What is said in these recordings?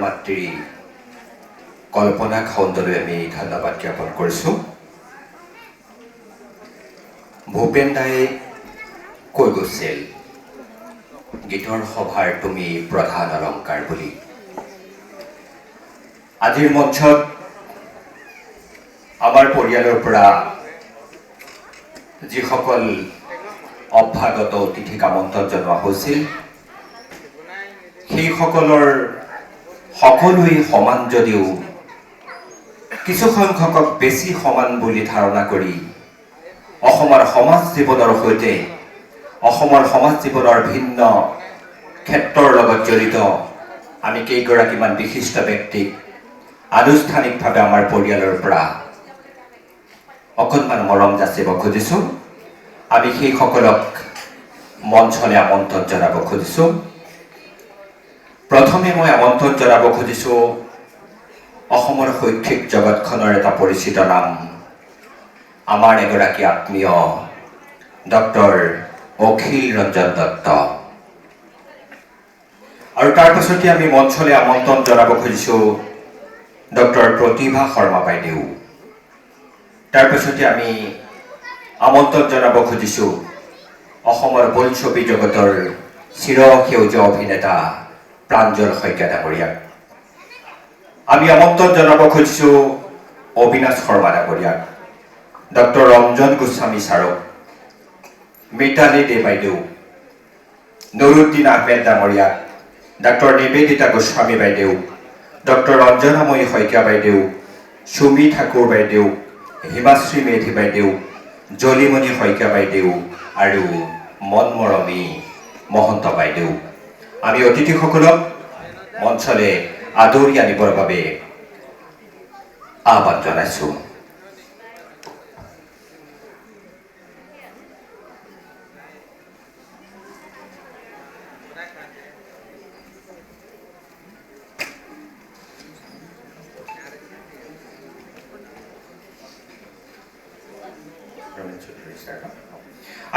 মাতৃ কল্পনা খাউণ্ডলৈ আমি ধন্যবাদ জ্ঞাপন কৰিছোঁ। ভূপেন দাই কৈ গৈছিল, গীতৰ সভাৰ তুমি প্ৰধান অলংকাৰ বুলি। আজিৰ মঞ্চত আমাৰ পৰিয়ালৰ পৰা যিসকল অভ্যাগত অতিথিক আমন্ত্ৰণ জনোৱা হৈছিল, সেইসকলৰ সকলোৱে সমান যদিও কিছু সংখ্যকক বেছি সমান বুলি ধাৰণা কৰি অসমৰ সমাজ জীৱনৰ সৈতে অসমৰ সমাজ জীৱনৰ ভিন্ন ক্ষেত্ৰৰ লগত জড়িত আমি কেইগৰাকীমান বিশিষ্ট ব্যক্তিক আনুষ্ঠানিকভাৱে আমাৰ পৰিয়ালৰ পৰা অকণমান মৰম যাচিব খুজিছোঁ। আমি সেইসকলক মঞ্চলৈ আমন্ত্ৰণ জনাব খুজিছোঁ। প্ৰথমে মই আমন্ত্ৰণ জনাব খুজিছোঁ অসমৰ শৈক্ষিক জগতখনৰ এটা পৰিচিত নাম, আমাৰ এগৰাকী আত্মীয় ডক্টৰ অখিল ৰঞ্জন দত্ত। আৰু তাৰ পাছতে আমি মঞ্চলৈ আমন্ত্ৰণ জনাব খুজিছোঁ ডক্টৰ প্ৰতিভা শৰ্মা বাইদেউ। তাৰ পাছতে আমি আমন্ত্ৰণ জনাব খুজিছোঁ অসমৰ বোলছবি জগতৰ চিৰসেউজীয়া অভিনেতা প্ৰাঞ্জল শইকীয়া ডাঙৰীয়াক। আমি আমন্ত্ৰণ জনাব খুজিছোঁ অবিনাশ শৰ্মা ডাঙৰীয়াক, ডক্টৰ ৰঞ্জন গোস্বামী ছাৰক, মিতালী দে বাইদেউ, নুৰুদ্দিন আহমেদ ডাঙৰীয়াক, ডক্টৰ নিবেদিতা গোস্বামী বাইদেউ, ডক্টৰ ৰঞ্জনাময়ী শইকীয়া বাইদেউ, সুমি ঠাকুৰ বাইদেউ, হিমাশ্ৰী মেধি বাইদেউ, জলিমণি শইকীয়া বাইদেউ আৰু মনমৰমী মহন্ত বাইদেউ। আমি অতিথিসকলক মঞ্চলৈ আদৰি আনিবৰ বাবে আহ্বান জনাইছোঁ।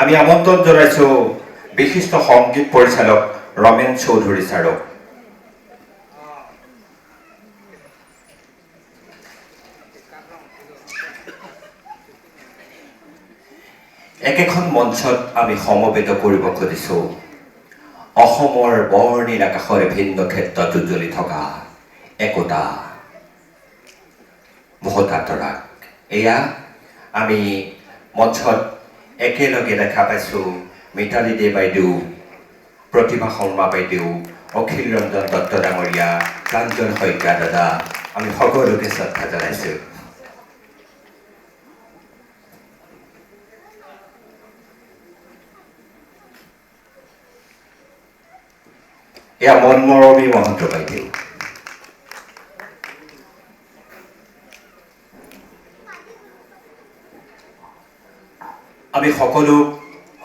আমি আমন্ত্ৰণ জনাইছোঁ বিশিষ্ট সংগীত পৰিচালক ৰমেন চৌধুৰী ছাৰক। একেখন মঞ্চত আমি সমবেত কৰিব খুজিছোঁ অসমৰ বৰ্ণিল আকাশৰে ভিন্ন ক্ষেত্ৰত উজ্জ্বলি থকা একোটা মহতাতৰাক। এয়া আমি মঞ্চত একেলগে দেখা পাইছোঁ মিতালী দে বাইদেউ, প্ৰতিভা শৰ্মা বাইদেউ, অখিল ৰঞ্জন দত্ত ডাঙৰীয়া, প্ৰাঞ্জল শইকীয়া দাদা, আমি সকলোকে শ্ৰদ্ধা জনাইছোঁ। এয়া মনমৰমী মহন্ত বাইদেউ। আমি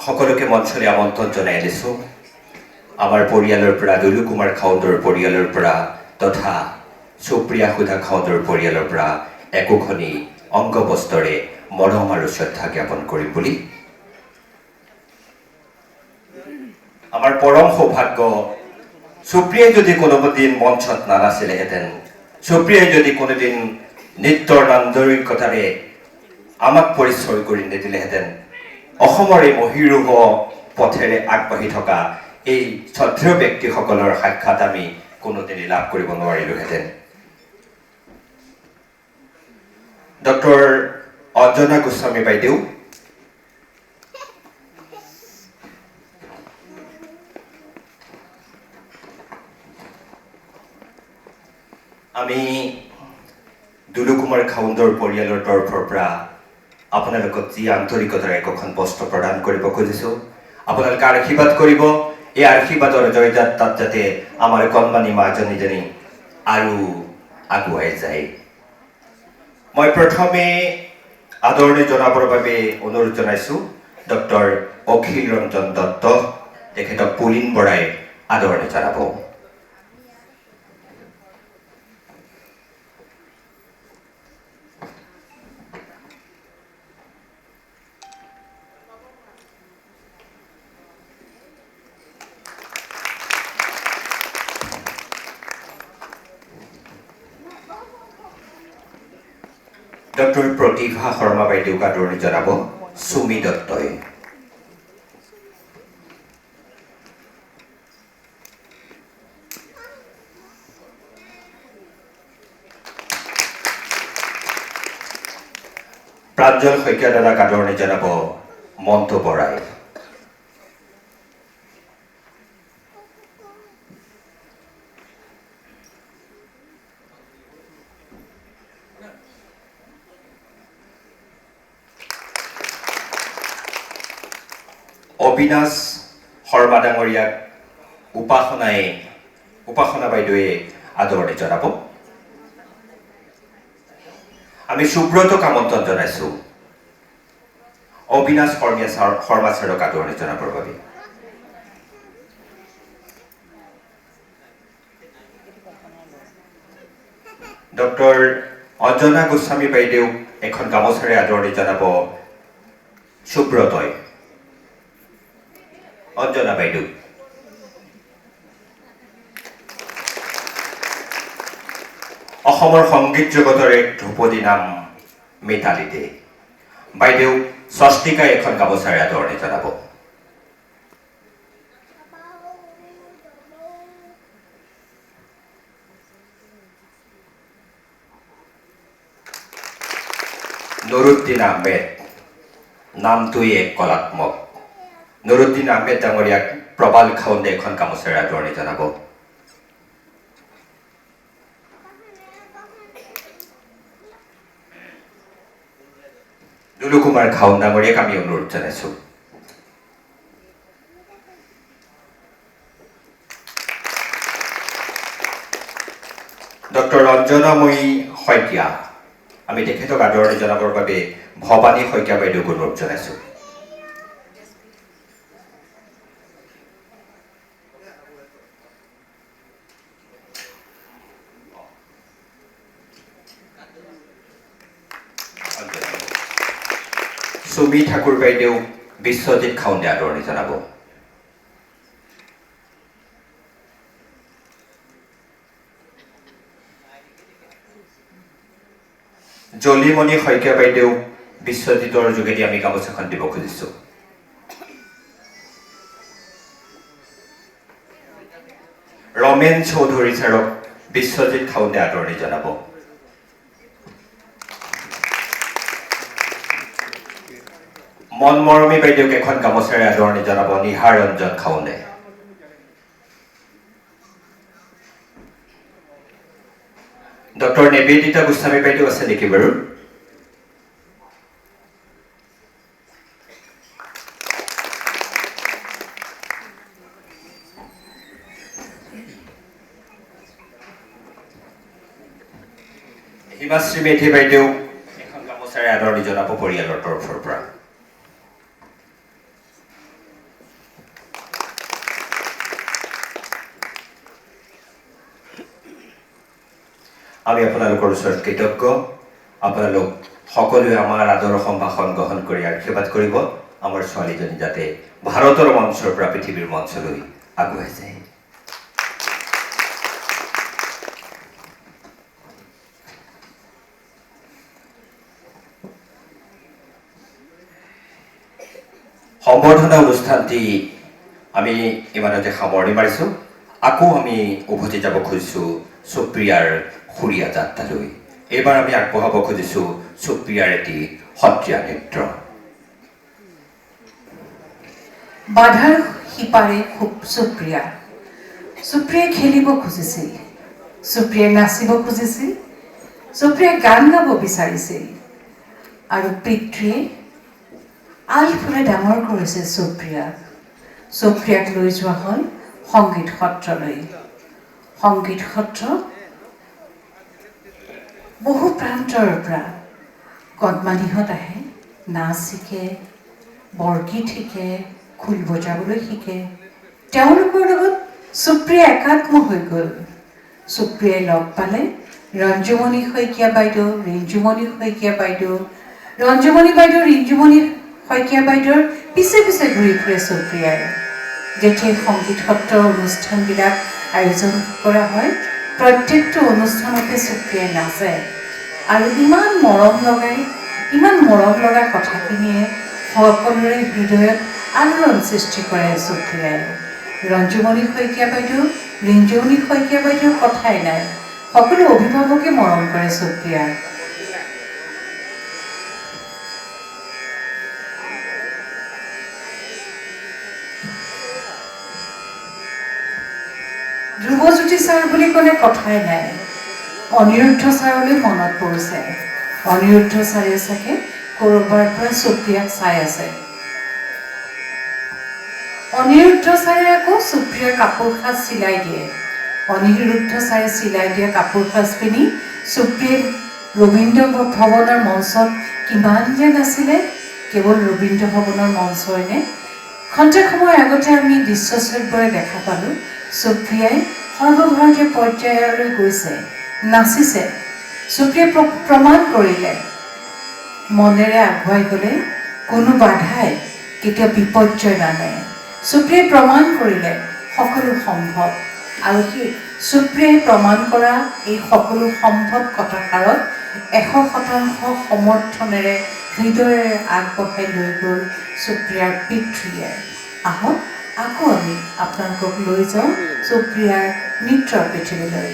সকলোকে মঞ্চলৈ আমন্ত্ৰণ জনাই দিছোঁ আমাৰ পৰিয়ালৰ পৰা, দুলু কুমাৰ খাউণ্ডৰ পৰিয়ালৰ পৰা তথা সুপ্ৰিয়া সুধা খাউণ্ডৰ পৰিয়ালৰ পৰা একোখনি অংগবস্ত্ৰৰে মৰম আৰু শ্ৰদ্ধা জ্ঞাপন কৰিম বুলি। আমাৰ পৰম সৌভাগ্য, সুপ্ৰিয়াই যদি কোনোদিন মঞ্চত নানাছিলেহেঁতেন, সুপ্ৰিয়াই যদি কোনোদিন নৃত্যৰ নান্দনিকতাৰে আমাক পৰিচয় কৰি নিদিলেহেঁতেন, অসমৰ এই মহীৰূহ পথেৰে আগবাঢ়ি থকা এই শ্ৰদ্ধেয় ব্যক্তিসকলৰ সাক্ষাৎ আমি কোনোদিনেই লাভ কৰিব নোৱাৰিলোহেঁতেন। ডক্টৰ অঞ্জনা গোস্বামী বাইদেউ, আমি দুলু কুমাৰ খাউণ্ডৰ পৰিয়ালৰ তৰফৰ পৰা আপোনালোকক যি আন্তৰিকতাৰে একোখন বস্ত্ৰ প্ৰদান কৰিব খুজিছোঁ, আপোনালোকে আশীৰ্বাদ কৰিব। এই আশীৰ্বাদৰ জয়যাত্ৰাত যাতে আমাৰ কণমানি মাজনীজনী আৰু আগুৱাই যায়। মই প্ৰথমে আদৰণি জনাবৰ বাবে অনুৰোধ জনাইছোঁ ডক্টৰ অখিল ৰঞ্জন দত্ত, তেখেতক পুলিন বৰাই আদৰণি জনাব। ডক্টৰ প্ৰতিভা শৰ্মা বাইদেউক আদৰণি জনাব সুমি দত্তই। প্ৰাঞ্জল শইকীয়া দাদাক আদৰণি জনাব মন্টু বৰাই। অবিনাশ শৰ্মা ডাঙৰীয়াক উপাসনা বাইদেৱে আদৰণি জনাব। আমি সুব্ৰতক আমন্ত্ৰণ জনাইছো অবিনাশ শৰ্মা ছাৰক আদৰণি জনাবৰ বাবে। ডক্টৰ অঞ্জনা গোস্বামী বাইদেউক এখন গামোচাৰে আদৰণি জনাব সুব্ৰতই। অঞ্জনা বাইদেউ। অসমৰ সংগীত জগতৰ এক ধ্ৰুপদী নাম মিতালী দে বাইদেউ স্বস্তিকাই এখন গামোচাৰে আদৰণি জনাব। নুৰুদ্দিন আহমেদ, নামটোৱেই এক কলাত্মক। নুৰুদ্দিন আহমেদ ডাঙৰীয়াক প্ৰবাল খাউণ্ডে এখন গামোচাৰে আদৰণি জনাব। দুলু কুমাৰ খাউণ্ড ডাঙৰীয়াক আমি অনুৰোধ জনাইছো। ডক্টৰ ৰঞ্জনাময়ী শইকীয়া, আমি তেখেতক আদৰণি জনাবৰ বাবে ভৱানী শইকীয়া বাইদেউক অনুৰোধ জনাইছো। সুমি ঠাকুৰ বাইদেউ বিশ্বজিৎ খাউণ্ডে আদৰণি জনাব। জলিমণি শইকীয়া বাইদেউ বিশ্বজিতৰ যোগেদি আমি গামোচাখন দিব খুজিছো। ৰমেন চৌধুৰী ছাৰক বিশ্বজিৎ খাউণ্ডে আদৰণি জনাব। মনমৰমী বাইদেউক এখন গামোচাৰে আদৰণি জনাব নিহাৰ ৰঞ্জন খাউণ্ডে। ডক্টৰ নিবেদিতা গোস্বামী বাইদেউ আছে নেকি বাৰু? হিমাশ্ৰী মেধি বাইদেউ এখন গামোচাৰে আদৰণি জনাব পৰিয়ালৰ তৰফৰ পৰা। আমি আপোনালোকৰ ওচৰত কৃতজ্ঞ। আপোনালোক সকলোৱে আমাৰ আদৰ সম্ভাষণ গ্ৰহণ কৰি আশীৰ্বাদ কৰিব আমাৰ ছোৱালীজনী যাতে ভাৰতৰ মঞ্চৰ পৰা পৃথিৱীৰ মঞ্চলৈ আগুৱাই যায়। সম্বৰ্ধনা অনুষ্ঠানটি আমি ইমানতে সামৰণি মাৰিছো। আকৌ আমি উভতি যাব খুজিছো সুপ্ৰিয়াৰ সুৰীয়া যাত্ৰালৈ। এইবাৰ আমি আগবঢ়াব খুজিছো সুপ্ৰিয়াৰ এটি সত্ৰীয়া নৃত্য। বাধাৰ সিপাৰে খুব সুপ্ৰিয়াই খেলিব খুজিছিল, সুপ্ৰিয়াই নাচিব খুজিছিল, সুপ্ৰিয়াই গান গাব বিচাৰিছিল আৰু পিতৃয়ে আলফুলে ডাঙৰ কৰিছে সুপ্ৰিয়াক লৈ যোৱা হ'ল সংগীত সত্ৰলৈ। সংগীত সত্ৰ বহু প্ৰান্তৰ পৰা কদমালিহঁত আহে, নাচ শিকে, বৰগীত শিকে, খোল বজাবলৈ শিকে। তেওঁলোকৰ লগত সুপ্ৰিয়া একাত্ম হৈ গ'ল। সুপ্ৰিয়াই লগ পালে ৰঞ্জুমণি শইকীয়া বাইদেউ, ৰিঞ্জুমণি শইকীয়া বাইদেউ, ৰঞ্জুমণি বাইদেউ, ৰিঞ্জুমণি শইকীয়া বাইদেউৰ পিছে পিছে ঘূৰি ফুৰে সুপ্ৰিয়াই। যেতিয়া সংগীত সত্ৰৰ অনুষ্ঠানবিলাক আয়োজন কৰা হয়, প্ৰত্যেকটো অনুষ্ঠানতে সুপ্ৰিয়াই নাচে। আৰু ইমান মৰম লগা কথাখিনিয়ে সকলোৰে হৃদয়ত আলোড়ন সৃষ্টি কৰে সুপ্ৰিয়াই। ৰঞ্জুমণি শইকীয়া বাইদেউ, ৰিঞ্জুমণি শইকীয়া বাইদেউৰ কথাই নাই, সকলো অভিভাৱকে মৰম কৰে সুপ্ৰিয়াক। ধ্ৰুৱজ্যোতি ছাৰ বুলি ক'লে কথাই নাই, অনিৰুদ্ধ ছাৰলৈ মনত পৰিছে। অনিৰুদ্ধ ছাৰে চাগে ক'ৰবাৰ পৰা সুপ্ৰিয়াক চাই আছে। অনিৰুদ্ধ ছাৰে আকৌ সুপ্ৰিয়াৰ কাপোৰ সাজ চিলাই দিয়ে। অনিৰুদ্ধ ছাৰে চিলাই দিয়া কাপোৰ সাজ পিন্ধি সুপ্ৰিয়াক ৰবীন্দ্ৰ ভৱনৰ মঞ্চত কিমান যে নাছিলে। কেৱল ৰবীন্দ্ৰ ভৱনৰ মঞ্চইনে, খন্তেক সময় আগতে আমি দৃশ্যশ্ৰব্যৰে দেখা পালোঁ সুপ্ৰিয়াই সৰ্বভাৰতীয় পৰ্যায়লৈ গৈছে, নাচিছে। সুপ্ৰিয়াই প্ৰমাণ কৰিলে মনেৰে আগুৱাই গ'লে কোনো বাধাই কেতিয়াও বিপৰ্যয় নানে। সুপ্ৰিয়াই প্ৰমাণ কৰিলে সকলো সম্ভৱ, আৰু সেই সুপ্ৰিয়াই প্ৰমাণ কৰা এই সকলো সম্ভৱ কথাষাৰত 100% সমৰ্থনেৰে হৃদয়েৰে আগবঢ়াই লৈ গ'ল সুপ্ৰিয়াৰ পিতৃয়ে। আহক আকৌ আমি আপোনালোকক লৈ যাওঁ সুপ্ৰিয়াৰ নৃত্যৰ পৃথিৱীলৈ।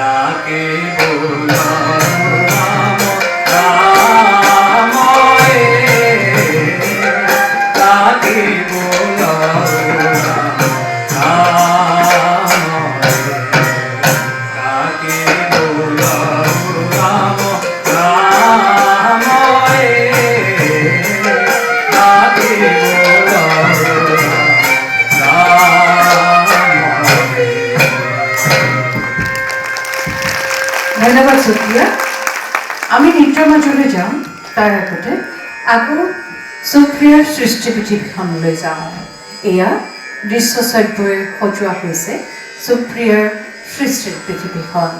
কাকে বোলাও ৰাম ৰাম কাকে বোলাও কাকে বোলাও ৰাম ৰাম কাকে বোলাও ধন্যবাদ সুপ্ৰিয়া। আমি নৃত্যৰ মাজলৈ যাওঁ, তাৰ আগতে আকৌ সুপ্ৰিয়াৰ সৃষ্টি পৃথিৱীখনলৈ যাওঁ। এয়া দৃশ্যশ্ৰাব্যই সজোৱা হৈছে সুপ্ৰিয়াৰ সৃষ্টিৰ পৃথিৱীখন।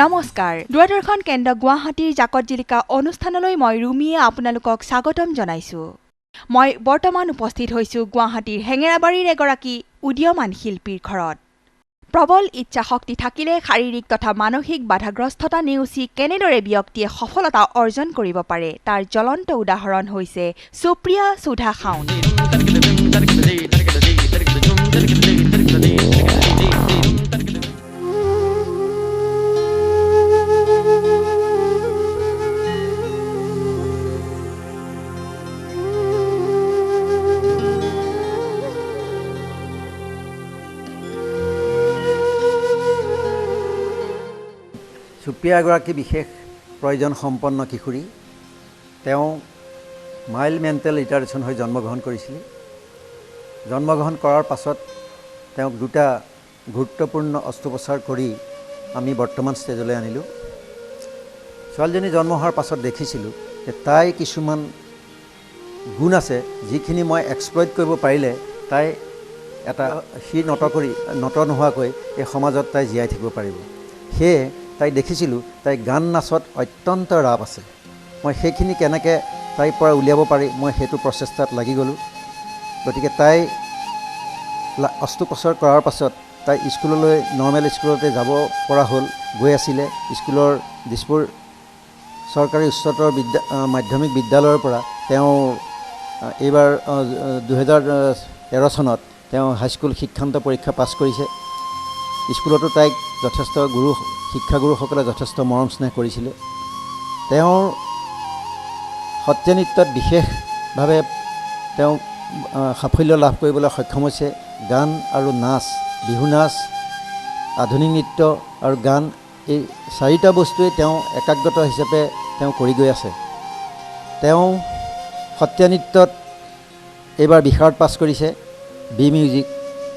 নমস্কাৰ, দূৰদৰ্শন কেন্দ্ৰ গুৱাহাটীৰ জাকত জিলিকা অনুষ্ঠানলৈ মই ৰুমিয়ে আপোনালোকক স্বাগতম জনাইছোঁ। মই বৰ্তমান উপস্থিত হৈছোঁ গুৱাহাটীৰ হেঙেৰাবাৰীৰ এগৰাকী উদীয়মান শিল্পীৰ ঘৰত। প্ৰবল ইচ্ছাশক্তি থাকিলে শাৰীৰিক তথা মানসিক বাধাগ্ৰস্ততা নেওচি কেনেদৰে ব্যক্তিয়ে সফলতা অৰ্জন কৰিব পাৰে তাৰ জ্বলন্ত উদাহৰণ হৈছে সুপ্ৰিয়া সুধা খাউণ্ড। সুপ্ৰিয়া এগৰাকী বিশেষ প্ৰয়োজন সম্পন্ন কিশোৰী। তেওঁ মাইল্ড মেণ্টেল ৰিটাৰ্ডেশ্যন হৈ জন্মগ্ৰহণ কৰিছিলে। জন্মগ্ৰহণ কৰাৰ পাছত তেওঁক দুটা গুৰুত্বপূৰ্ণ অস্ত্ৰোপচাৰ কৰি আমি বৰ্তমান ষ্টেজলৈ আনিলোঁ। ছোৱালীজনী জন্ম হোৱাৰ পাছত দেখিছিলোঁ যে তাই কিছুমান গুণ আছে যিখিনি মই এক্সপ্লইট কৰিব পাৰিলে তাই এটা নত নোহোৱাকৈ এই সমাজত তাই জীয়াই থাকিব পাৰিব। সেয়ে তাই দেখিছিলোঁ তাই গান নাচত অত্যন্ত ৰাপ আছে। মই সেইখিনি কেনেকৈ তাইৰ পৰা উলিয়াব পাৰি মই সেইটো প্ৰচেষ্টাত লাগি গ'লোঁ। গতিকে তাই অস্ত্ৰোপচাৰ কৰাৰ পাছত তাই স্কুললৈ নৰ্মেল স্কুলতে যাব পৰা হ'ল, গৈ আছিলে। স্কুলৰ দিছপুৰ চৰকাৰী উচ্চতৰ মাধ্যমিক বিদ্যালয়ৰ পৰা তেওঁ এইবাৰ 2013 চনত তেওঁ হাইস্কুল শিক্ষান্ত পৰীক্ষা পাছ কৰিছে। স্কুলতো তাইক যথেষ্ট শিক্ষাগুৰুসকলে যথেষ্ট মৰম স্নেহ কৰিছিলে। তেওঁৰ সত্ৰীয়া নৃত্যত বিশেষভাৱে তেওঁ সাফল্য লাভ কৰিবলৈ সক্ষম হৈছে। গান আৰু নাচ, বিহু নাচ, আধুনিক নৃত্য আৰু গান, এই চাৰিটা বস্তুৱেই তেওঁ একাগ্ৰতা হিচাপে তেওঁ কৰি গৈ আছে। তেওঁ সত্ৰীয়া নৃত্যত এইবাৰ বিশাৰদ পাছ কৰিছে, বি মিউজিক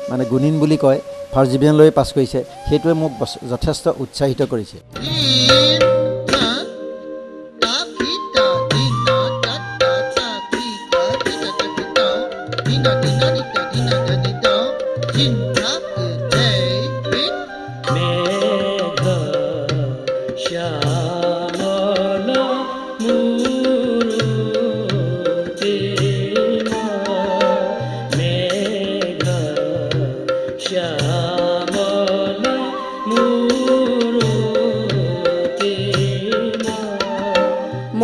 মানে গুণিন বুলি কয়, ফাৰ্ষ্ট ডিভিজনলৈ পাছ কৰিছে। সেইটোৱে মোক যথেষ্ট উৎসাহিত কৰিছে।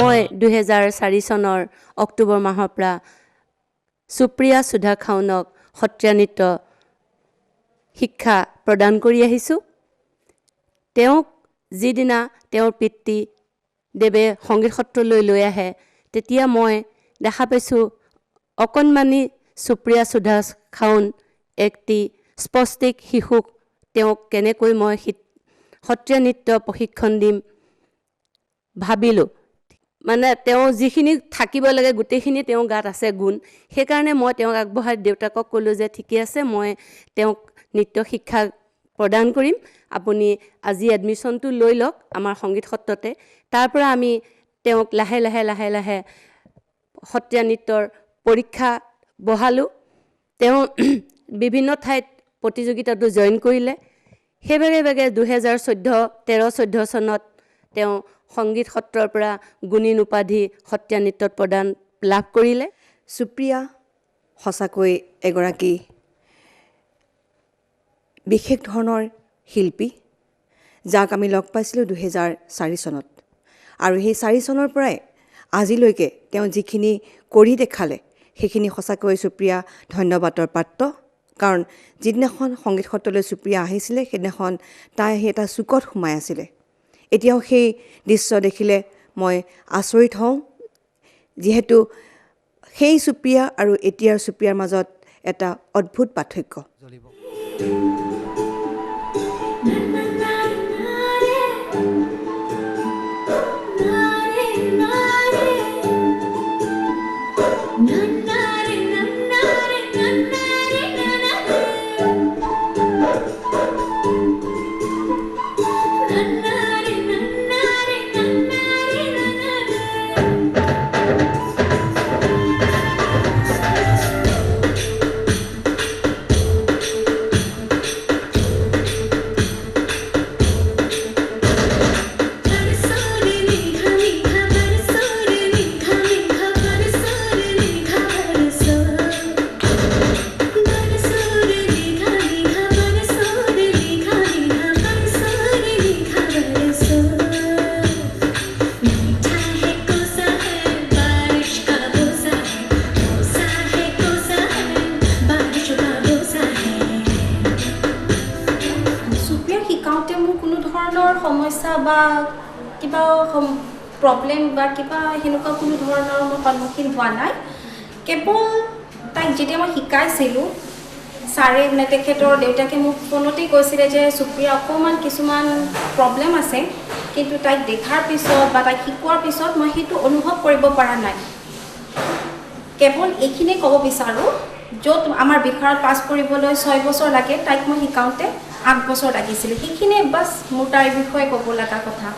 মই 2004 চনৰ অক্টোবৰ মাহৰ পৰা সুপ্ৰিয়া সুধা খাউণ্ডক সত্ৰীয়া নৃত্য শিক্ষা প্ৰদান কৰি আহিছোঁ। তেওঁক যিদিনা তেওঁৰ পিতৃ দেৱে সংগীত সত্ৰলৈ লৈ আহে তেতিয়া মই দেখা পাইছোঁ অকণমানি সুপ্ৰিয়া সুধা খাউণ্ড একটি স্পষ্টিক শিশুক তেওঁক কেনেকৈ মই সত্ৰীয়া নৃত্য প্ৰশিক্ষণ দিম ভাবিলোঁ। মানে তেওঁ যিখিনি থাকিব লাগে গোটেইখিনি তেওঁৰ গাত আছে গুণ। সেইকাৰণে মই তেওঁক আগবঢ়াই দেউতাকক ক'লোঁ যে ঠিকে আছে, মই তেওঁক নৃত্য শিক্ষা প্ৰদান কৰিম, আপুনি আজি এডমিশ্যনটো লৈ লওক আমাৰ সংগীত সত্ৰতে। তাৰ পৰা আমি তেওঁক লাহে লাহে সত্ৰীয়া নৃত্যৰ পৰীক্ষা বহালোঁ। তেওঁ বিভিন্ন ঠাইত প্ৰতিযোগিতাটো জইন কৰিলে। সেইভাগে 2013-14 চনত তেওঁ সংগীত সত্ৰৰ পৰা গুণিন উপাধি সত্ৰীয়া নৃত্যত প্ৰদান লাভ কৰিলে। সুপ্ৰিয়া সঁচাকৈ এগৰাকী বিশেষ ধৰণৰ শিল্পী, যাক আমি লগ পাইছিলোঁ 2004 চনত। আৰু সেই 4 চনৰ পৰাই আজিলৈকে তেওঁ যিখিনি কৰি দেখালে সেইখিনি সঁচাকৈ সুপ্ৰিয়া ধন্যবাদৰ পাত্ৰ। কাৰণ যিদিনাখন সংগীত সত্ৰলৈ সুপ্ৰিয়া আহিছিলে সেইদিনাখন তাই এটা চুকত সোমাই আছিলে। এতিয়াও সেই দৃশ্য দেখিলে মই আচৰিত হওঁ, যিহেতু সেই সুপ্ৰিয়া আৰু এতিয়াৰ সুপ্ৰিয়াৰ মাজত এটা অদ্ভুত পাৰ্থক্য। সমস্যা বা কিবা প্ৰব্লেম বা কিবা সেনেকুৱা কোনো ধৰণৰ মই সন্মুখীন হোৱা নাই। কেৱল তাইক যেতিয়া মই শিকাইছিলোঁ ছাৰে মানে তেখেতৰ দেউতাকে মোক ফোনতেই কৈছিলে যে সুপ্ৰিয়া অকণমান কিছুমান প্ৰব্লেম আছে, কিন্তু তাইক দেখাৰ পিছত বা তাইক শিকোৱাৰ পিছত মই সেইটো অনুভৱ কৰিব পৰা নাই। কেৱল এইখিনিয়ে ক'ব বিচাৰোঁ, য'ত আমাৰ বিশাৰত পাছ কৰিবলৈ 6 বছৰ লাগে তাইক মই শিকাওঁতে 8 বছৰ লাগিছিলে। সেইখিনিয়ে বাছ মোৰ তাইৰ বিষয়ে ক'ব লগা কথা।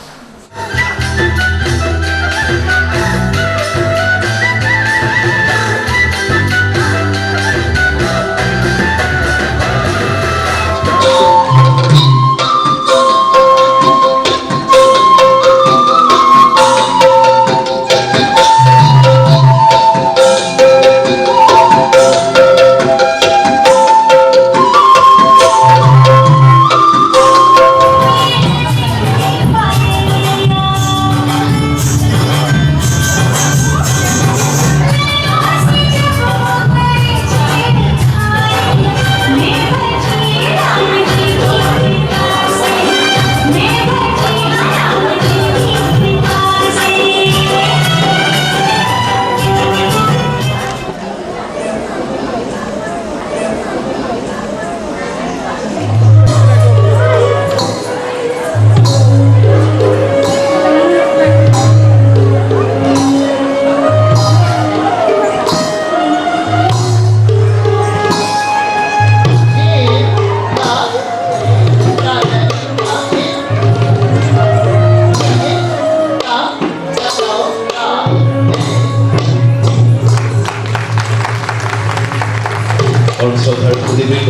শ্ৰদ্ধাৰ প্ৰতিবৃন্দ,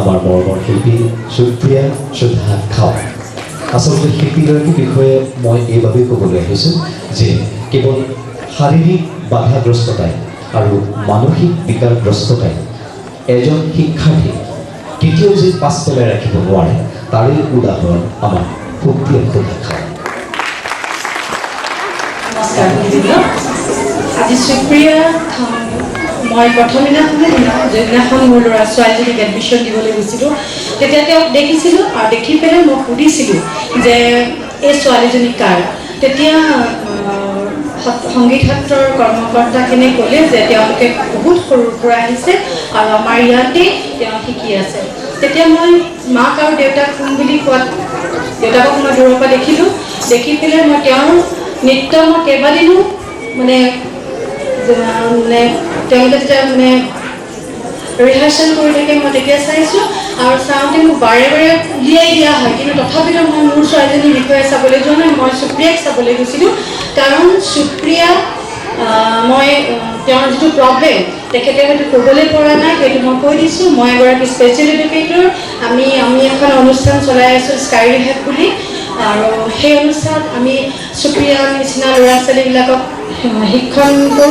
আমাৰ মৰমৰ শিল্পী সুপ্ৰিয়া সুধা খাও। আচলতে শিল্পীগৰাকীৰ বিষয়ে মই এইবাবেই ক'বলৈ আহিছোঁ যে কেৱল শাৰীৰিক বাধাগ্ৰস্ততাই আৰু মানসিক বিকাৰগ্ৰস্ততাই এজন শিক্ষাৰ্থীক কেতিয়াও যে পাছ পেলাই ৰাখিব নোৱাৰে তাৰে উদাহৰণ আমাৰ সুপ্ৰিয়া সুধা খাও। নমস্কাৰ, আজি সুপ্ৰিয়া মই প্ৰথম যিদিনাখন মোৰ ল'ৰা ছোৱালীজনীক এডমিশ্যন দিবলৈ গৈছিলোঁ তেতিয়া তেওঁক দেখিছিলোঁ আৰু দেখি পেলাই মই সুধিছিলোঁ যে এই ছোৱালীজনী কাৰ। তেতিয়া সংগীত ক্ষেত্ৰৰ কৰ্মকৰ্তাখিনিয়ে ক'লে যে তেওঁলোকে বহুত সৰুৰ পৰা আহিছে আৰু আমাৰ ইয়াতে তেওঁ শিকি আছে। তেতিয়া মই মাক আৰু দেউতাক কোন বুলি কোৱাত দেউতাকক মই দূৰৰ পৰা দেখিলোঁ। দেখি পেলাই মই তেওঁৰ নৃত্য মই কেইবাদিনো মানে তেওঁলোকে যেতিয়া মানে ৰিহাৰ্চেল কৰি থাকে মই তেতিয়া চাইছোঁ আৰু চাওঁতে মোক বাৰে বাৰে উলিয়াই দিয়া হয়, কিন্তু তথাপিতো মই মোৰ ছোৱালীজনীৰ বিষয়ে চাবলৈ যোৱা নাই। মই সুপ্ৰিয়াক চাবলৈ গৈছিলোঁ, কাৰণ সুপ্ৰিয়া মই তেওঁৰ যিটো প্ৰব্লেম তেখেতে হয়তো ক'বলৈ পৰা নাই, সেইটো মই কৈ দিছোঁ। মই এগৰাকী স্পেচিয়েল এডুকেটৰ। আমি এখন অনুষ্ঠান চলাই আছোঁ স্কাই ৰিহেব বুলি, আৰু সেই অনুষ্ঠানত আমি সুপ্ৰিয়াৰ নিচিনা ল'ৰা ছোৱালীবিলাকক শিক্ষণ কৰোঁ।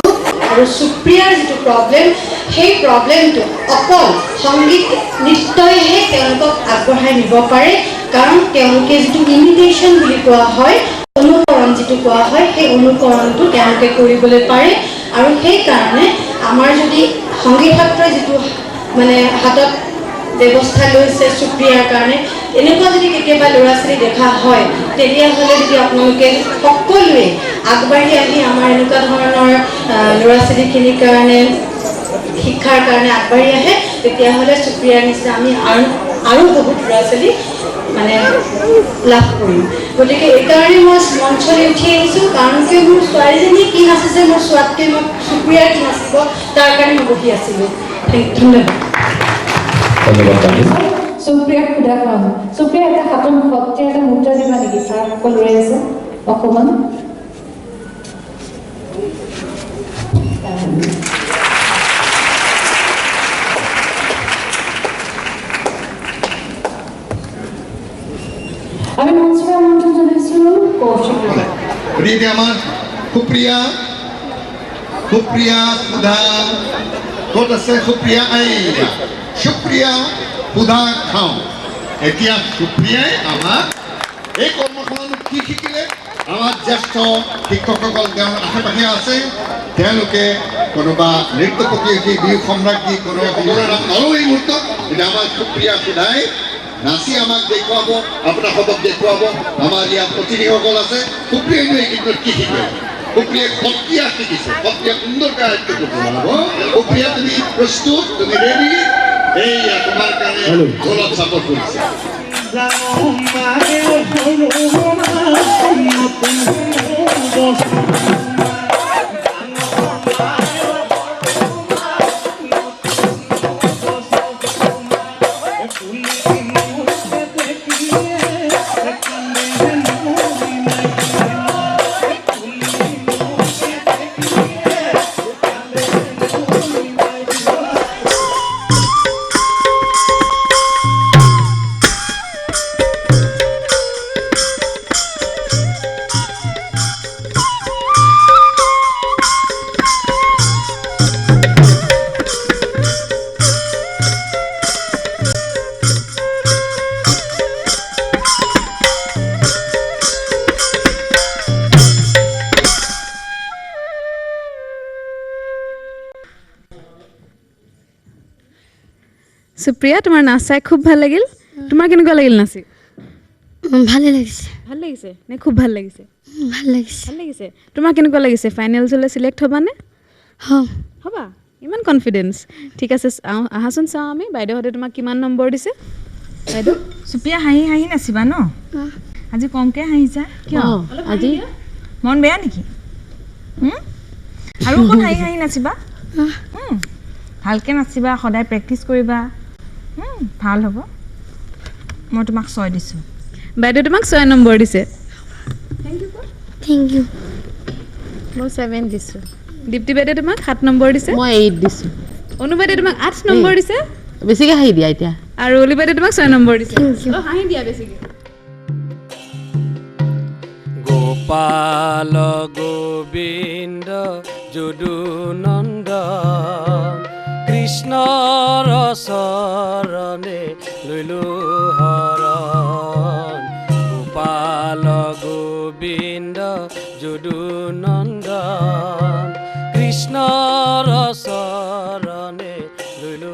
আৰু সুপ্ৰিয়াৰ যিটো প্ৰব্লেম, সেই প্ৰব্লেমটো অকল সংগীত নৃত্যইহে তেওঁলোকক আগবঢ়াই নিব পাৰে, কাৰণ তেওঁলোকে যিটো ইমিটেশ্যন বুলি কোৱা হয় অনুকৰণ যিটো কোৱা হয় সেই অনুকৰণটো তেওঁলোকে কৰিবলৈ পাৰে আৰু সেইকাৰণে আমাৰ যদি সংগীত শাস্ত্ৰই যিটো মানে হাতত ব্যৱস্থা লৈছে সুপ্ৰিয়াৰ কাৰণে এনেকুৱা যদি কেতিয়াবা ল'ৰা ছোৱালী দেখা হয় তেতিয়াহ'লে যদি আপোনালোকে সকলোৱে আগবাঢ়ি আহি আমাৰ এনেকুৱা ধৰণৰ ল'ৰা ছোৱালীখিনিৰ কাৰণে শিক্ষাৰ কাৰণে আগবাঢ়ি আহে তেতিয়াহ'লে সুপ্ৰিয়াৰ নিচিনা আমি আৰু বহুত ল'ৰা ছোৱালী মানে লাভ কৰিম গতিকে এইকাৰণে মই মঞ্চলৈ উঠি আহিছোঁ কাৰণ কিয় মোৰ ছোৱালীজনীয়ে কি নাচিছে মোৰ ছোৱাতকৈ মোক সুপ্ৰিয়াৰ কি নাচিব তাৰ কাৰণে মই বহি আছিলোঁ ধন্যবাদ ধন্যবাদ বাইদেউ সুপ্ৰিয়াক সুধা পাম সুপ্ৰিয়া এটা হাতৰ সত্ৰীয়া এটা মুদ্ৰা দিবা নেকি ছাৰ সকলো ৰৈ আছে অকণমান আমি মঞ্চৰ আমন্ত্ৰণ জনাইছোঁ কৌশিক গতিকে আমাৰ সুপ্ৰিয়া সুধা ক'ত আছে সুপ্ৰিয়া আইয়া সুপ্ৰিয়া সুধা খাওঁ এতিয়া সুপ্ৰিয়াই আমাক এই কৰ্মশালাত কি শিকিলে আমাৰ জ্যেষ্ঠ শিক্ষকসকল তেওঁৰ আশে পাশে আছে তেওঁলোকে কোনোবা নৃত্য প্ৰতিযোগী বীৰ সম্ৰাজ্ঞী কোনোবা বিজয় নাম নলওঁ এই মুহূৰ্তত কিন্তু আমাৰ সুপ্ৰিয়া সুধাই নাচি আমাক দেখুৱাব আপোনাসকলক দেখুৱাব আমাৰ ইয়াত প্ৰতিনিধিসকল আছে সুপ্ৰিয়াইনো এই গীতত কি শিকে সুপ্ৰিয়াই সত্ৰীয়া শিকিছে সত্ৰীয়া সুন্দৰকৈ আয়ত্ত কৰিব লাগিব সুপ্ৰিয়া তুমি প্ৰস্তুত তুমি ৰেডি এইয়া তোমাৰ কাৰণে ঢোলত চাপৰ্ট কৰিছে সুপ্ৰিয়া তোমাৰ নাচ চাই খুব ভাল লাগিল তোমাৰ কেনেকুৱা লাগিল নাচি ভালে লাগিছে ভাল লাগিছে নে খুব ভাল লাগিছে ভাল লাগিছে ভাল লাগিছে তোমাৰ কেনেকুৱা লাগিছে ফাইনেলছলৈ চিলেক্ট হ'বানে হ'বা ইমান কনফিডেঞ্চ ঠিক আছে আহাচোন চাওঁ আমি বাইদেউহঁতে তোমাক কিমান নম্বৰ দিছে বাইদেউ সুপ্ৰিয়া হাঁহি হাঁহি নাচিবা ন আজি কমকৈ হাঁহিছা কিয় আজি মন বেয়া নেকি আৰু অকণ হাঁহি হাঁহি নাচিবা ভালকৈ নাচিবা সদায় প্ৰেক্টিচ কৰিবা ভাল হ'ব মই তোমাক 6 দিছোঁ বাইদেউ তোমাক 6 নম্বৰ দিছে থেংক ইউ মই 7 দিছোঁ দীপ্তি বাইদেউ তোমাক 7 নম্বৰ দিছে মই 8 দিছোঁ অনু বাইদেউ তোমাক 8 নম্বৰ দিছে বেছিকৈ হাঁহি দিয়া এতিয়া আৰু অলি বাইদেউ তোমাক 6 নম্বৰ দিছে হাঁহি দিয়া বেছিকৈ গোপাল গোবিন্দ যদুনন্দন কৃষ্ণৰ চৰণে লৈলো হৰণ গোপাল গোবিন্দ যদুনন্দন কৃষ্ণৰ চৰণে লৈলো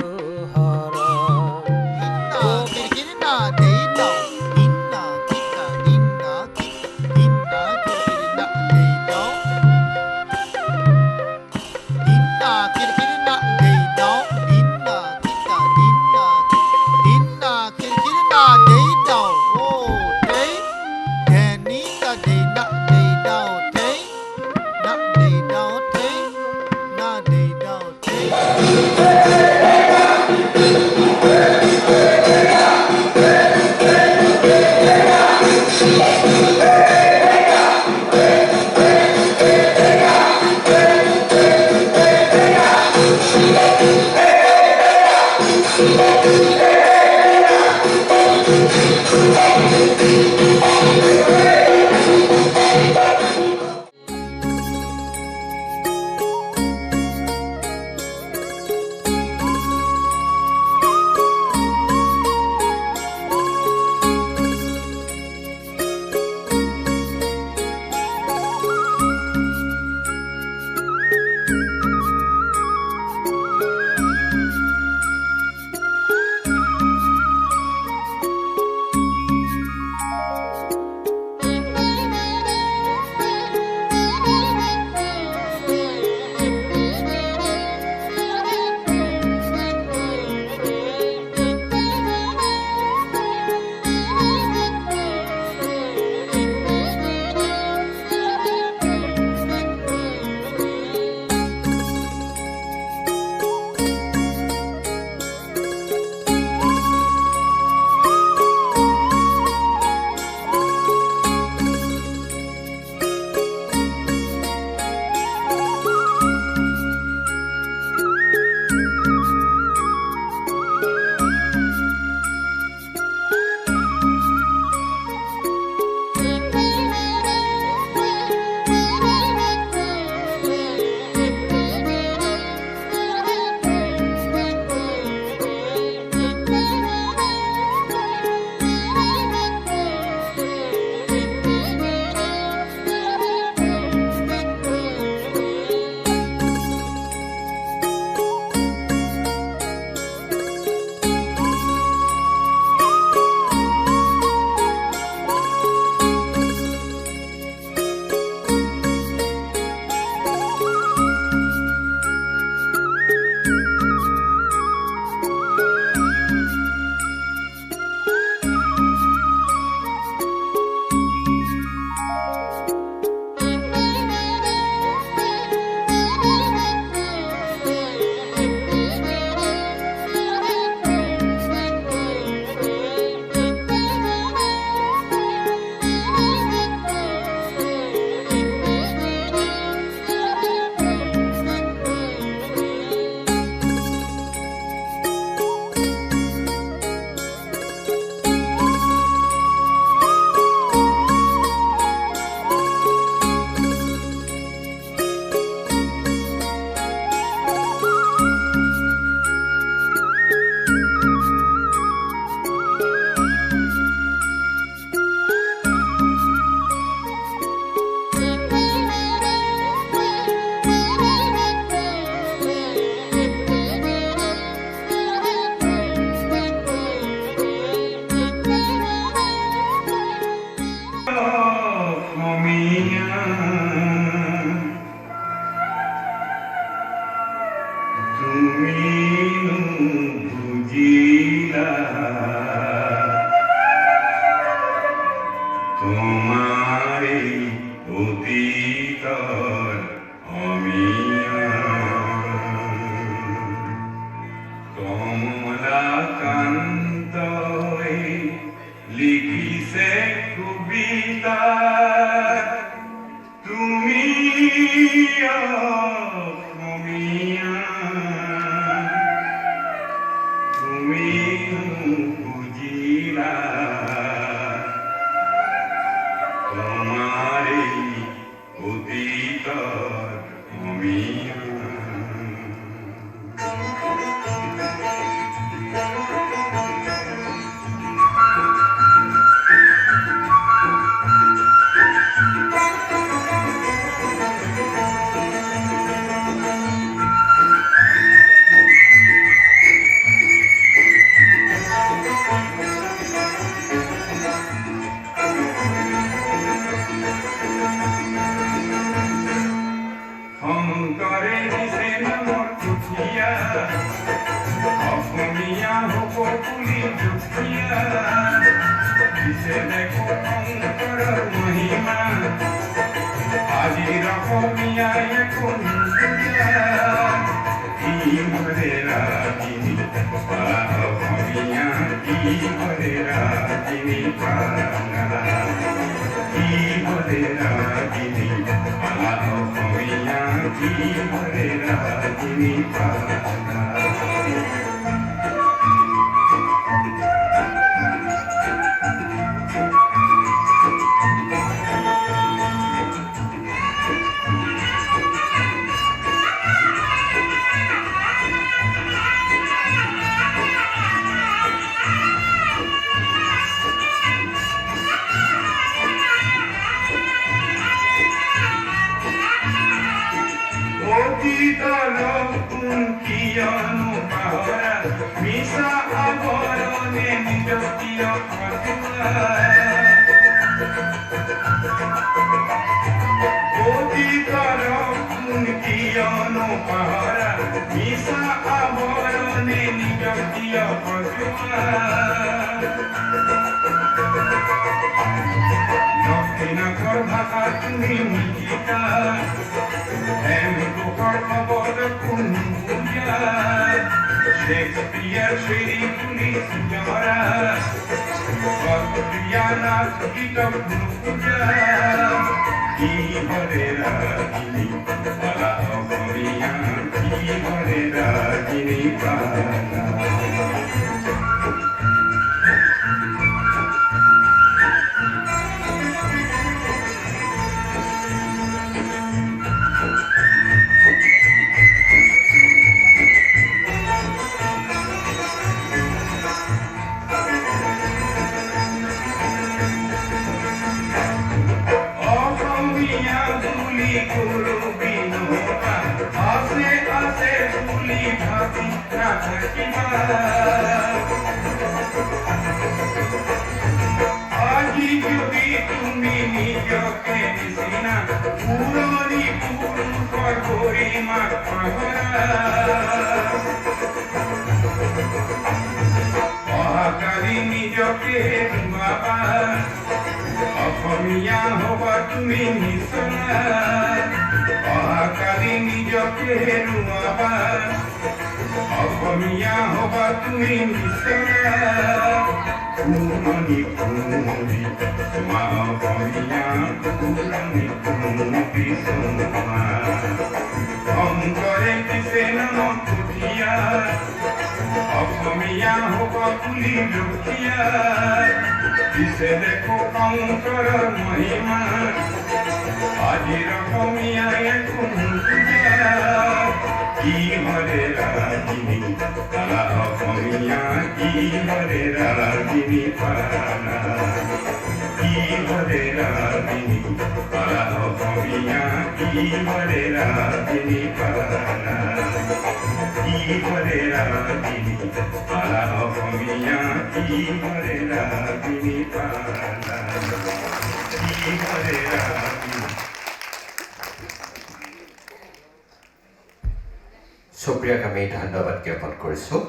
সুপ্ৰিয়াক আমি ধন্যবাদ জ্ঞাপন কৰিছোঁ।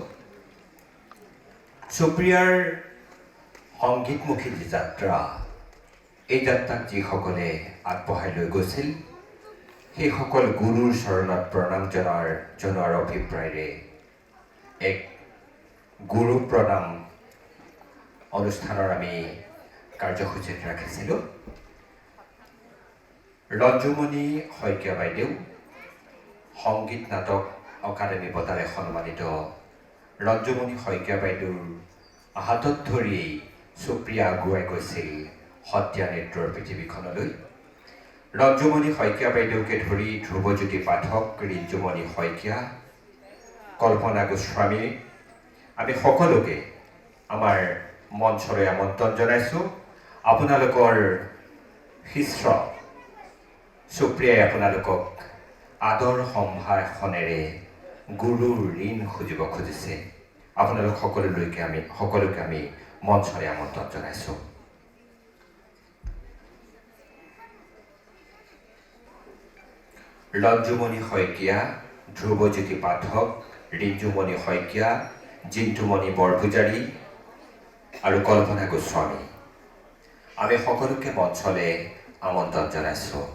সুপ্ৰিয়াৰ সংগীতমুখী যি যাত্ৰা, এই যাত্ৰাক যিসকলে আগবঢ়াই লৈ গৈছিল, সেইসকল গুৰুৰ চৰণত প্ৰণাম জনোৱাৰ অভিপ্ৰায়েৰে এক গুৰু প্ৰণাম অনুষ্ঠানৰ আমি কাৰ্যসূচীত ৰাখিছিলোঁ। ৰঞ্জুমণি শইকীয়া বাইদেউ, সংগীত নাটক অকাডেমী বঁটাৰে সন্মানিত ৰঞ্জুমণি শইকীয়া বাইদেউৰ হাতত ধৰি সুপ্ৰিয়া আগুৱাই গৈছিল সত্ৰীয়া নৃত্যৰ পৃথিৱীখনলৈ। ৰঞ্জুমণি শইকীয়া বাইদেউকে ধৰি ধ্ৰুৱজ্যোতি পাঠক, ৰিঞ্জুমণি শইকীয়া, কল্পনা গোস্বামী, আমি সকলোকে আমাৰ মঞ্চলৈ আমন্ত্ৰণ জনাইছোঁ। আপোনালোকৰ শিষ্য সুপ্ৰিয়াই আপোনালোকক আদৰ সম্ভাষণেৰে গুৰুৰ ঋণ খুজিব খুজিছে। আপোনালোক সকলোকে আমি মঞ্চলৈ আমন্ত্ৰণ জনাইছোঁ। ৰঞ্জুমণি শইকীয়া, ধ্ৰুৱজ্যোতি পাঠক, ৰিঞ্জুমণি শইকীয়া, জিন্তুমণি বৰপূজাৰী আৰু কল্পনা গোস্বামী, আমি সকলোকে মঞ্চলৈ আমন্ত্ৰণ জনাইছোঁ।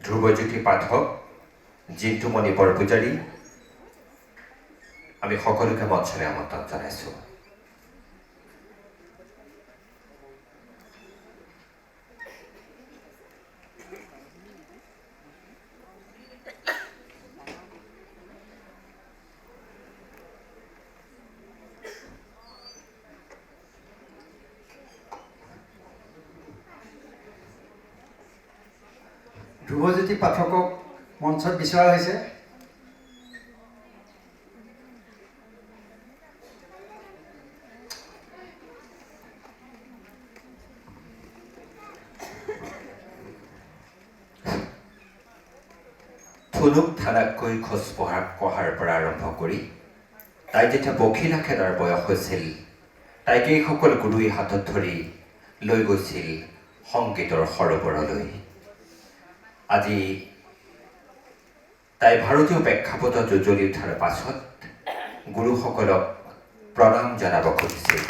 ধ্ৰুৱজ্যোতি পাঠক, জিন্তুমণি বৰপূজাৰী, আমি সকলোকে মঞ্চলৈ আমন্ত্ৰণ জনাইছোঁ। ধ্ৰুৱজ্যোতি পাঠকক মঞ্চত বিচৰা হৈছে। থুনুক থানাতকৈ খোজ কঢ়াৰ পৰা আৰম্ভ কৰি তাই যেতিয়া বখিলা খেলাৰ বয়স হৈছিল, তাইক এইসকল গুৰুৱে হাতত ধৰি লৈ গৈছিল সংগীতৰ সৰোবৰলৈ। আজি তাই ভাৰতীয় প্ৰেক্ষাপটত উজ্বলি উঠাৰ পাছত গুৰুসকলক প্ৰণাম জনাব খুজিছিল।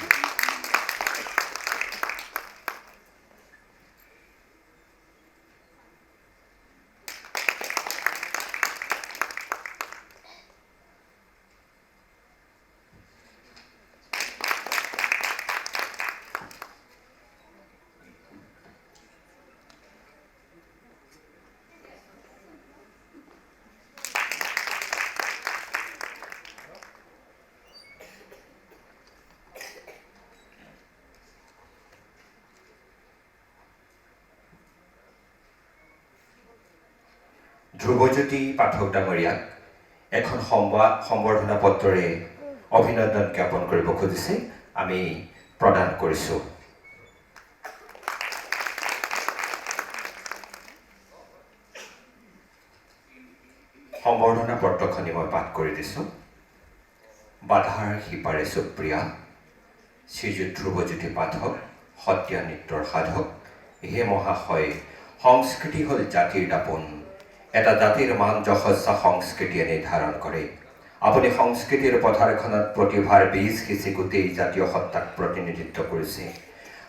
ধ্ৰুৱজ্যোতি পাঠক ডাঙৰীয়াক এখন সম্বৰ্ধনা পত্ৰৰে অভিনন্দন জ্ঞাপন কৰিব খুজিছে, আমি প্ৰদান কৰিছোঁ। সম্বৰ্ধনা পত্ৰখনি মই পাঠ কৰি দিছোঁ। বাধাৰ সিপাৰে সুপ্ৰিয়া, শ্ৰীযুত ধ্ৰুৱজ্যোতি পাঠক, সত্ৰীয়া নৃত্যৰ সাধক। হে মহাশয়, সংস্কৃতি হ'ল জাতিৰ দাপোন। এটা জাতিৰ মান যশস্যা সংস্কৃতিয়ে নিৰ্ধাৰণ কৰে। আপুনি সংস্কৃতিৰ পথাৰখনত প্ৰতিভাৰ বীজ সিঁচি গোটেই জাতীয় সত্তাক প্ৰতিনিধিত্ব কৰিছে।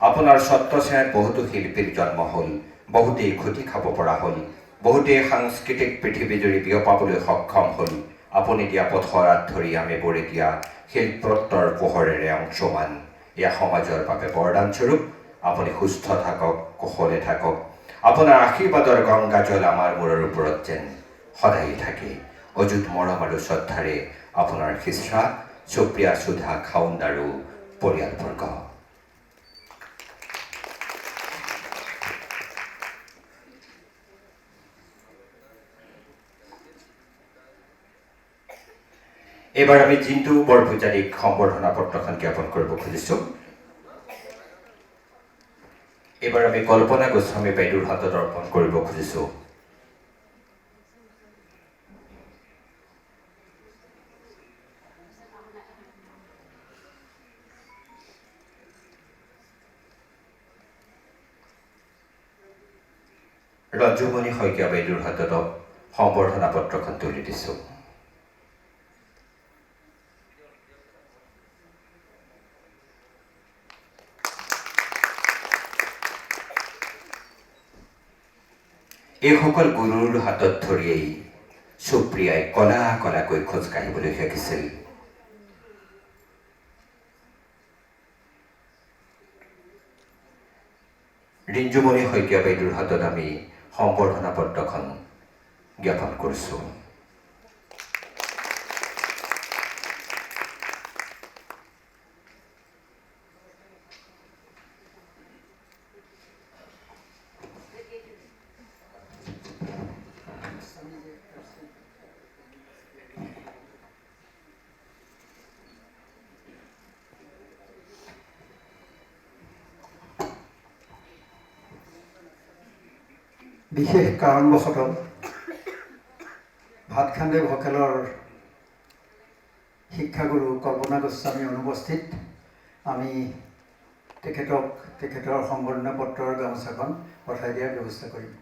আপোনাৰ ছত্ৰছায়াত বহুতো শিল্পীৰ জন্ম হ'ল, বহুতেই খুটি খাব পৰা হ'ল, বহুতেই সাংস্কৃতিক পৃথিৱীজুৰি বিয়পাবলৈ সক্ষম হ'ল। আপুনি দিয়া পথৰাত ধৰি আমিবোৰে দিয়া শিল্পত্বৰ পোহৰেৰে অংশমান। এয়া সমাজৰ বাবে বৰদানস্বৰূপ। আপুনি সুস্থ থাকক, কুশলে থাকক। আপোনাৰ আশীৰ্বাদৰ গংগাজল আমাৰ মূৰৰ ওপৰত যেন সদায় থাকে। অযুত মৰম আৰু শ্ৰদ্ধাৰে আপোনাৰ শিষ্যা সুপ্ৰিয়া সুধা খাউণ্ড আৰু পৰিয়ালবৰ্গ। এইবাৰ আমি জিন্তু বৰপূজাৰীক সম্বৰ্ধনা পত্ৰখন জ্ঞাপন কৰিব খুজিছোঁ। এইবাৰ আমি কল্পনা গোস্বামী বাইদেউৰ হাতত অৰ্পণ কৰিব খুজিছোঁ। ৰঞ্জুমণি শইকীয়া বাইদেউৰ হাতত সম্বৰ্ধনা পত্ৰখন তুলি দিছোঁ। এইসকল গুৰুৰ হাতত ধৰিয়েই সুপ্ৰিয়াই কলা কলাকৈ খোজ কাঢ়িবলৈ শিকিছিল। ৰিঞ্জুমণি শইকীয়া বাইদেউৰ হাতত আমি সম্বৰ্ধনা পত্ৰখন জ্ঞাপন কৰিছোঁ। বিশেষ কাৰণবশতঃ ভাতখান্দে ভকেলৰ শিক্ষাগুৰু কল্পনা গোস্বামী অনুপস্থিত। আমি তেখেতৰ সম্বৰ্ধনা পত্ৰৰ গামোচাখন পঠাই দিয়াৰ ব্যৱস্থা কৰিম।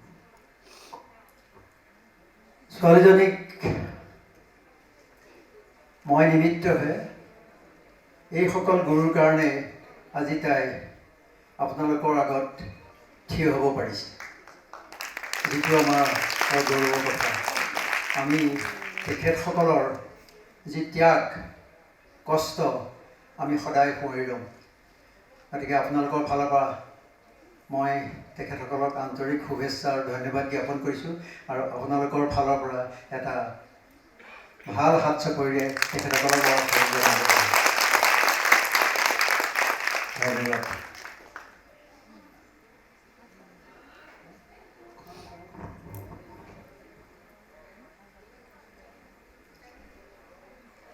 ছোৱালীজনীক মই নিমিত্তহে এইসকল গুৰুৰ কাৰণে আজি তাই আপোনালোকৰ আগত থিয় হ'ব পাৰিছে, যিটো আমাৰ গৌৰৱৰ কথা। আমি তেখেতসকলৰ যি ত্যাগ কষ্ট আমি সদায় সোঁৱৰি ল'ম। গতিকে আপোনালোকৰ ফালৰ পৰা মই তেখেতসকলক আন্তৰিক শুভেচ্ছা আৰু ধন্যবাদ জ্ঞাপন কৰিছোঁ, আৰু আপোনালোকৰ ফালৰ পৰা এটা ভাল হাত চাপৰিৰে তেখেতসকলৰ লগত ধন্যবাদ।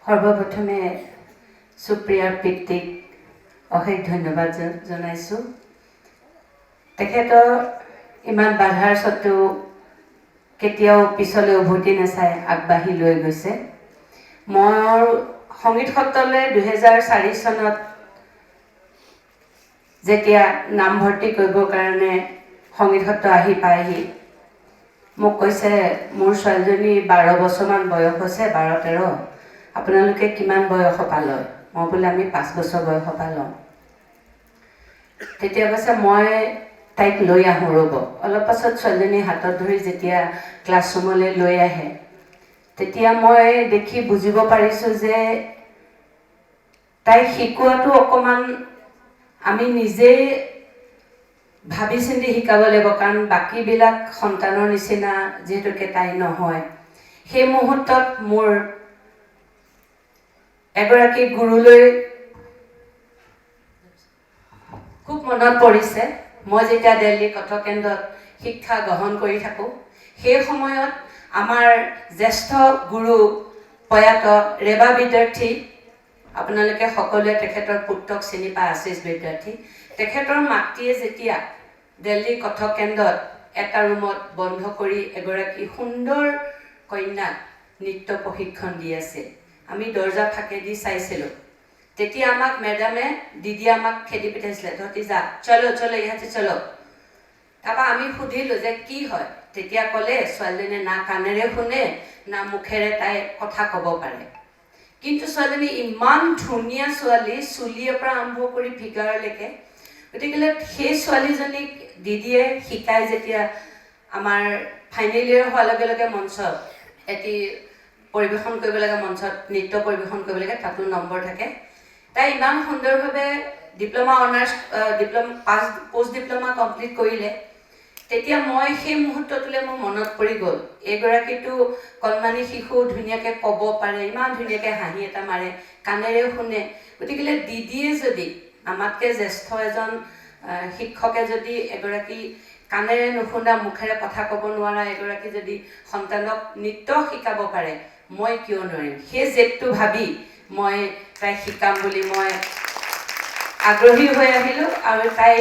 সৰ্বপ্ৰথমে সুপ্ৰিয়াৰ পিতৃক অশেষ ধন্যবাদ জনাইছোঁ। তেখেতৰ ইমান বাধাৰ স্বত্বেও কেতিয়াও পিছলৈ উভতি নাচাই আগবাঢ়ি লৈ গৈছে। মোৰ সংগীত সত্ৰলৈ 2004 চনত যেতিয়া নামভৰ্তি কৰিবৰ কাৰণে সংগীত সত্ৰ আহি পায়হি, মোক কৈছে মোৰ ছোৱালীজনী 12 বছৰমান বয়স হৈছে, 12-13, আপোনালোকে কিমান বয়সৰ পৰা লয়? মই বোলে আমি 5 বছৰ বয়সৰ পৰা লওঁ। তেতিয়া কৈছে মই তাইক লৈ আহোঁ ৰ'ব। অলপ পাছত ছোৱালীজনী হাতত ধৰি যেতিয়া ক্লাছৰুমলৈ লৈ আহে, তেতিয়া মই দেখি বুজিব পাৰিছোঁ যে তাইক শিকোৱাটো অকণমান আমি নিজেই ভাবি চিন্তি শিকাব লাগিব, কাৰণ বাকীবিলাক সন্তানৰ নিচিনা যিহেতুকে তাই নহয়। সেই মুহূৰ্তত মোৰ এগৰাকী গুৰুলৈ খুব মনত পৰিছে। মই যেতিয়া দিল্লী কথক কেন্দ্ৰত শিক্ষা গ্ৰহণ কৰি থাকোঁ, সেই সময়ত আমাৰ জ্যেষ্ঠ গুৰু প্ৰয়াত ৰেবা বিদ্যাৰ্থী, আপোনালোকে সকলোৱে তেখেতৰ পুত্ৰক চিনি পায়, আশীষ বিদ্যাৰ্থী, তেখেতৰ মাতৃয়ে যেতিয়া দিল্লী কথক কেন্দ্ৰত এটা ৰুমত বন্ধ কৰি এগৰাকী সুন্দৰ কন্যাক নৃত্য প্ৰশিক্ষণ দি আছে, আমি দৰ্জা ফাঁকেদি চাইছিলোঁ। তেতিয়া আমাক মেডামে দিদি আমাক খেদি পঠাইছিলে, তহঁতি যা, চলো চলো ইহঁতে চলো। তাৰপৰা আমি সুধিলোঁ যে কি হয়? তেতিয়া ক'লে ছোৱালীজনীয়ে না কাণেৰে শুনে না মুখেৰে তাই কথা ক'ব পাৰে, কিন্তু ছোৱালীজনী ইমান ধুনীয়া ছোৱালী, চুলিৰ পৰা আৰম্ভ কৰি ফিগাৰলৈকে। গতিকে সেই ছোৱালীজনীক দিদিয়ে শিকাই যেতিয়া আমাৰ ফাইনেল ইয়েৰ হোৱাৰ লগে লগে মঞ্চত এটি পৰিৱেশন কৰিব লাগে, মঞ্চত নৃত্য পৰিৱেশন কৰিব লাগে, তাতো নম্বৰ থাকে। তাই ইমান সুন্দৰভাৱে diploma honours post diploma complete কৰিলে। তেতিয়া মই সেই মুহূৰ্তটোলৈ মোৰ মনত পৰি গ'ল, এইগৰাকীটো কণমানি শিশু, ধুনীয়াকৈ ক'ব পাৰে, ইমান ধুনীয়াকৈ হাঁহি এটা মাৰে, কাণেৰে শুনে। গতিকে দিদিয়ে যদি, আমাতকৈ জ্যেষ্ঠ এজন শিক্ষকে যদি এগৰাকী কাণেৰে নুশুনা, মুখেৰে কথা ক'ব নোৱাৰা এগৰাকী যদি সন্তানক নৃত্য শিকাব পাৰে, মই কিয় নোৱাৰিম? সেই জেদটো ভাবি মই তাইক শিকাম বুলি মই আগ্ৰহী হৈ আহিলোঁ। আৰু তাই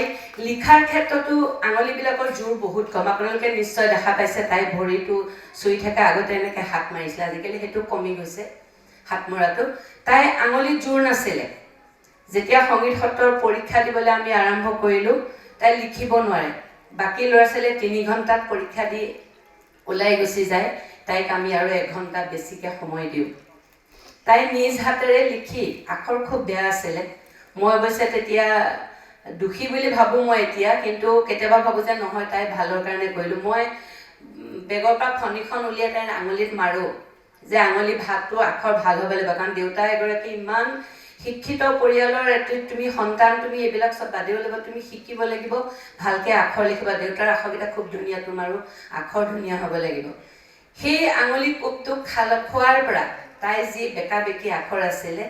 লিখাৰ ক্ষেত্ৰতো আঙুলিবিলাকৰ জোৰ বহুত কম। আপোনালোকে নিশ্চয় দেখা পাইছে তাই ভৰিটো চুই থাকে, আগতে এনেকৈ হাত মাৰিছিলে, আজিকালি সেইটো কমি গৈছে হাত মৰাটো। তাই আঙুলিত জোৰ নাছিলে। যেতিয়া সংগীত সত্ৰৰ পৰীক্ষা দিবলৈ আমি আৰম্ভ কৰিলোঁ, তাই লিখিব নোৱাৰে, বাকী ল'ৰা ছোৱালীয়ে 3 ঘণ্টাত পৰীক্ষা দি ওলাই গুচি যায়, তাইক আমি আৰু 1 ঘণ্টা বেছিকৈ সময় দিওঁ। তাই নিজ হাতেৰে লিখি, আখৰ খুব বেয়া আছিলে, মই অৱশ্যে তেতিয়া দুখী বুলি ভাবোঁ মই এতিয়া, কিন্তু কেতিয়াবা ভাবোঁ যে নহয় তাই ভালৰ কাৰণে কৰিলোঁ। মই বেগৰ পৰা ফণীখন উলিয়াই তাইৰ আঙুলিত মাৰোঁ যে আঙুলি ভাগটো আখৰ ভাল হ'ব লাগিব, কাৰণ দেউতা এগৰাকী ইমান শিক্ষিত পৰিয়ালৰ তুমি সন্তান, তুমি এইবিলাক চব বাদ দিব লাগিব, তুমি শিকিব লাগিব, ভালকৈ আখৰ লিখিবা, দেউতাৰ আখৰকেইটা খুব ধুনীয়া, তোমাৰো আখৰ ধুনীয়া হ'ব লাগিব। সেই আঙুলি কোপটো খোৱাৰ পৰা তাই যি বেকা বেকি আখৰ আছিলে,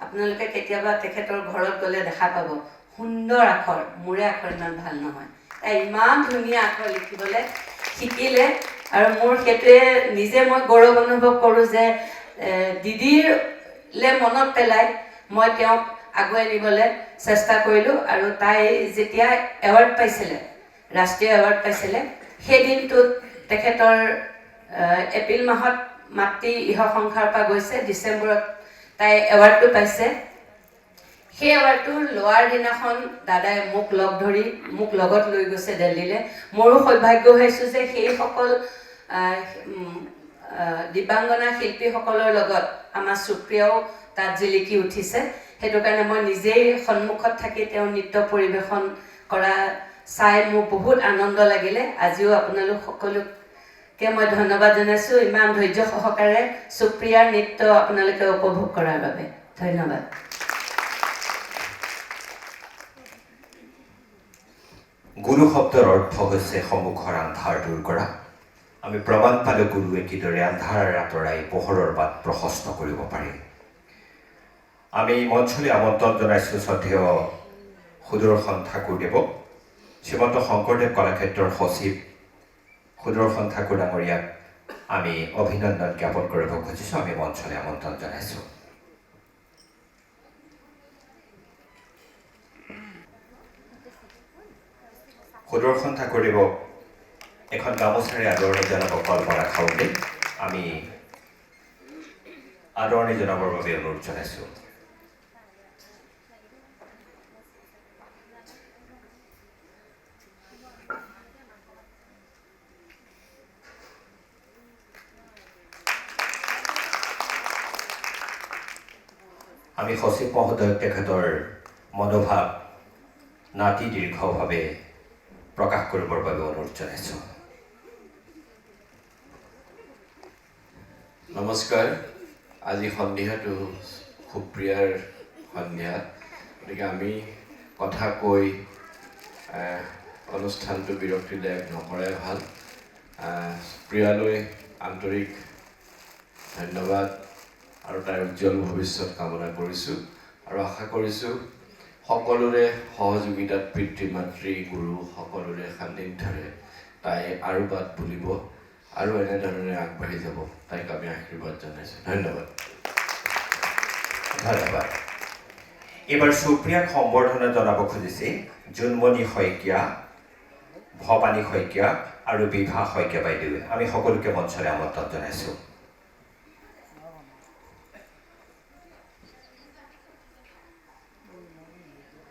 আপোনালোকে কেতিয়াবা তেখেতৰ ঘৰত গ'লে দেখা পাব, সুন্দৰ আখৰ, মোৰে আখৰ ইমান ভাল নহয়, তাই ইমান ধুনীয়া আখৰ লিখিবলৈ শিকিলে। আৰু মোৰ সেইটোৱে নিজে মই গৌৰৱ অনুভৱ কৰোঁ যে দিদিৰলৈ মনত পেলাই মই তেওঁক আগুৱাই নিবলৈ চেষ্টা কৰিলোঁ। আৰু তাই যেতিয়া এৱাৰ্ড পাইছিলে, ৰাষ্ট্ৰীয় এৱাৰ্ড পাইছিলে, সেই দিনটোত তেখেতৰ এপ্ৰিল মাহত মাতৃ ইহ সংসাৰৰ পৰা গৈছে, ডিচেম্বৰত তাই এৱাৰ্ডটো পাইছে। সেই এৱাৰ্ডটো লোৱাৰ দিনাখন দাদাই মোক লগ ধৰি মোক লগত লৈ গৈছে দিল্লীলৈ। মোৰো সৌভাগ্য হৈছোঁ যে সেইসকল দিব্যাংগনা শিল্পীসকলৰ লগত আমাৰ সুপ্ৰিয়াও তাত জিলিকি উঠিছে। সেইটো কাৰণে মই নিজেই সন্মুখত থাকি তেওঁ নৃত্য পৰিৱেশন কৰা চাই মোৰ বহুত আনন্দ লাগিলে। আজিও আপোনালোক সকলোকে মই ধন্যবাদ জনাইছোঁ ইমান ধৈৰ্য সহকাৰে সুপ্ৰিয়াৰ নৃত্য আপোনালোকে উপভোগ কৰাৰ বাবে। ধন্যবাদ। গুৰু শব্দৰ অৰ্থ হৈছে সন্মুখৰ আন্ধাৰ দূৰ কৰা। আমি প্ৰমাণ পালোঁ গুৰুৱে কিদৰে আন্ধাৰ আঁতৰাই পোহৰৰ বাট প্ৰশস্ত কৰিব পাৰে। আমি মঞ্চলৈ আমন্ত্ৰণ জনাইছোঁ শ্ৰদ্ধেয় সুদৰ্শন ঠাকুৰদেৱক, শ্ৰীমন্ত শংকৰদেৱ কলাক্ষেত্ৰৰ সচিব সুদৰ্শন ঠাকুৰ ডাঙৰীয়াক আমি অভিনন্দন জ্ঞাপন কৰিব খুজিছোঁ। আমি মঞ্চলৈ আমন্ত্ৰণ জনাইছোঁ। সুদৰ্শন ঠাকুৰদেৱক এখন গামোচাৰে আদৰণি জনাব কল্পনা খাওঁতে আমি আদৰণি জনাবৰ বাবে অনুৰোধ জনাইছোঁ। আমি সচিব মহোদয়ক তেখেতৰ মনোভাৱ নাতি দীৰ্ঘভাৱে প্ৰকাশ কৰিবৰ বাবে অনুৰোধ জনাইছোঁ। নমস্কাৰ। আজি সন্ধিয়াটো সুপ্ৰিয়াৰ সন্ধিয়া, গতিকে আমি কথা কৈ অনুষ্ঠানটো বিৰক্তিদায়ক নকৰাই ভাল। প্ৰিয়ালৈ আন্তৰিক ধন্যবাদ আৰু তাইৰ উজ্জ্বল ভৱিষ্যত কামনা কৰিছোঁ আৰু আশা কৰিছোঁ সকলোৰে সহযোগিতাত পিতৃ মাতৃ গুৰু সকলোৰে সান্নিধ্যৰে তাই আৰু বাট বুলিব আৰু এনেধৰণে আগবাঢ়ি যাব, তাইক আমি আশীৰ্বাদ জনাইছোঁ। ধন্যবাদ। ধন্যবাদ। এইবাৰ সুপ্ৰিয়াক সম্বৰ্ধনা জনাব খুজিছে জোনমণি শইকীয়া, ভৱানী শইকীয়া আৰু বিভা শইকীয়া বাইদেৱে। আমি সকলোকে মঞ্চলৈ আমন্ত্ৰণ জনাইছোঁ।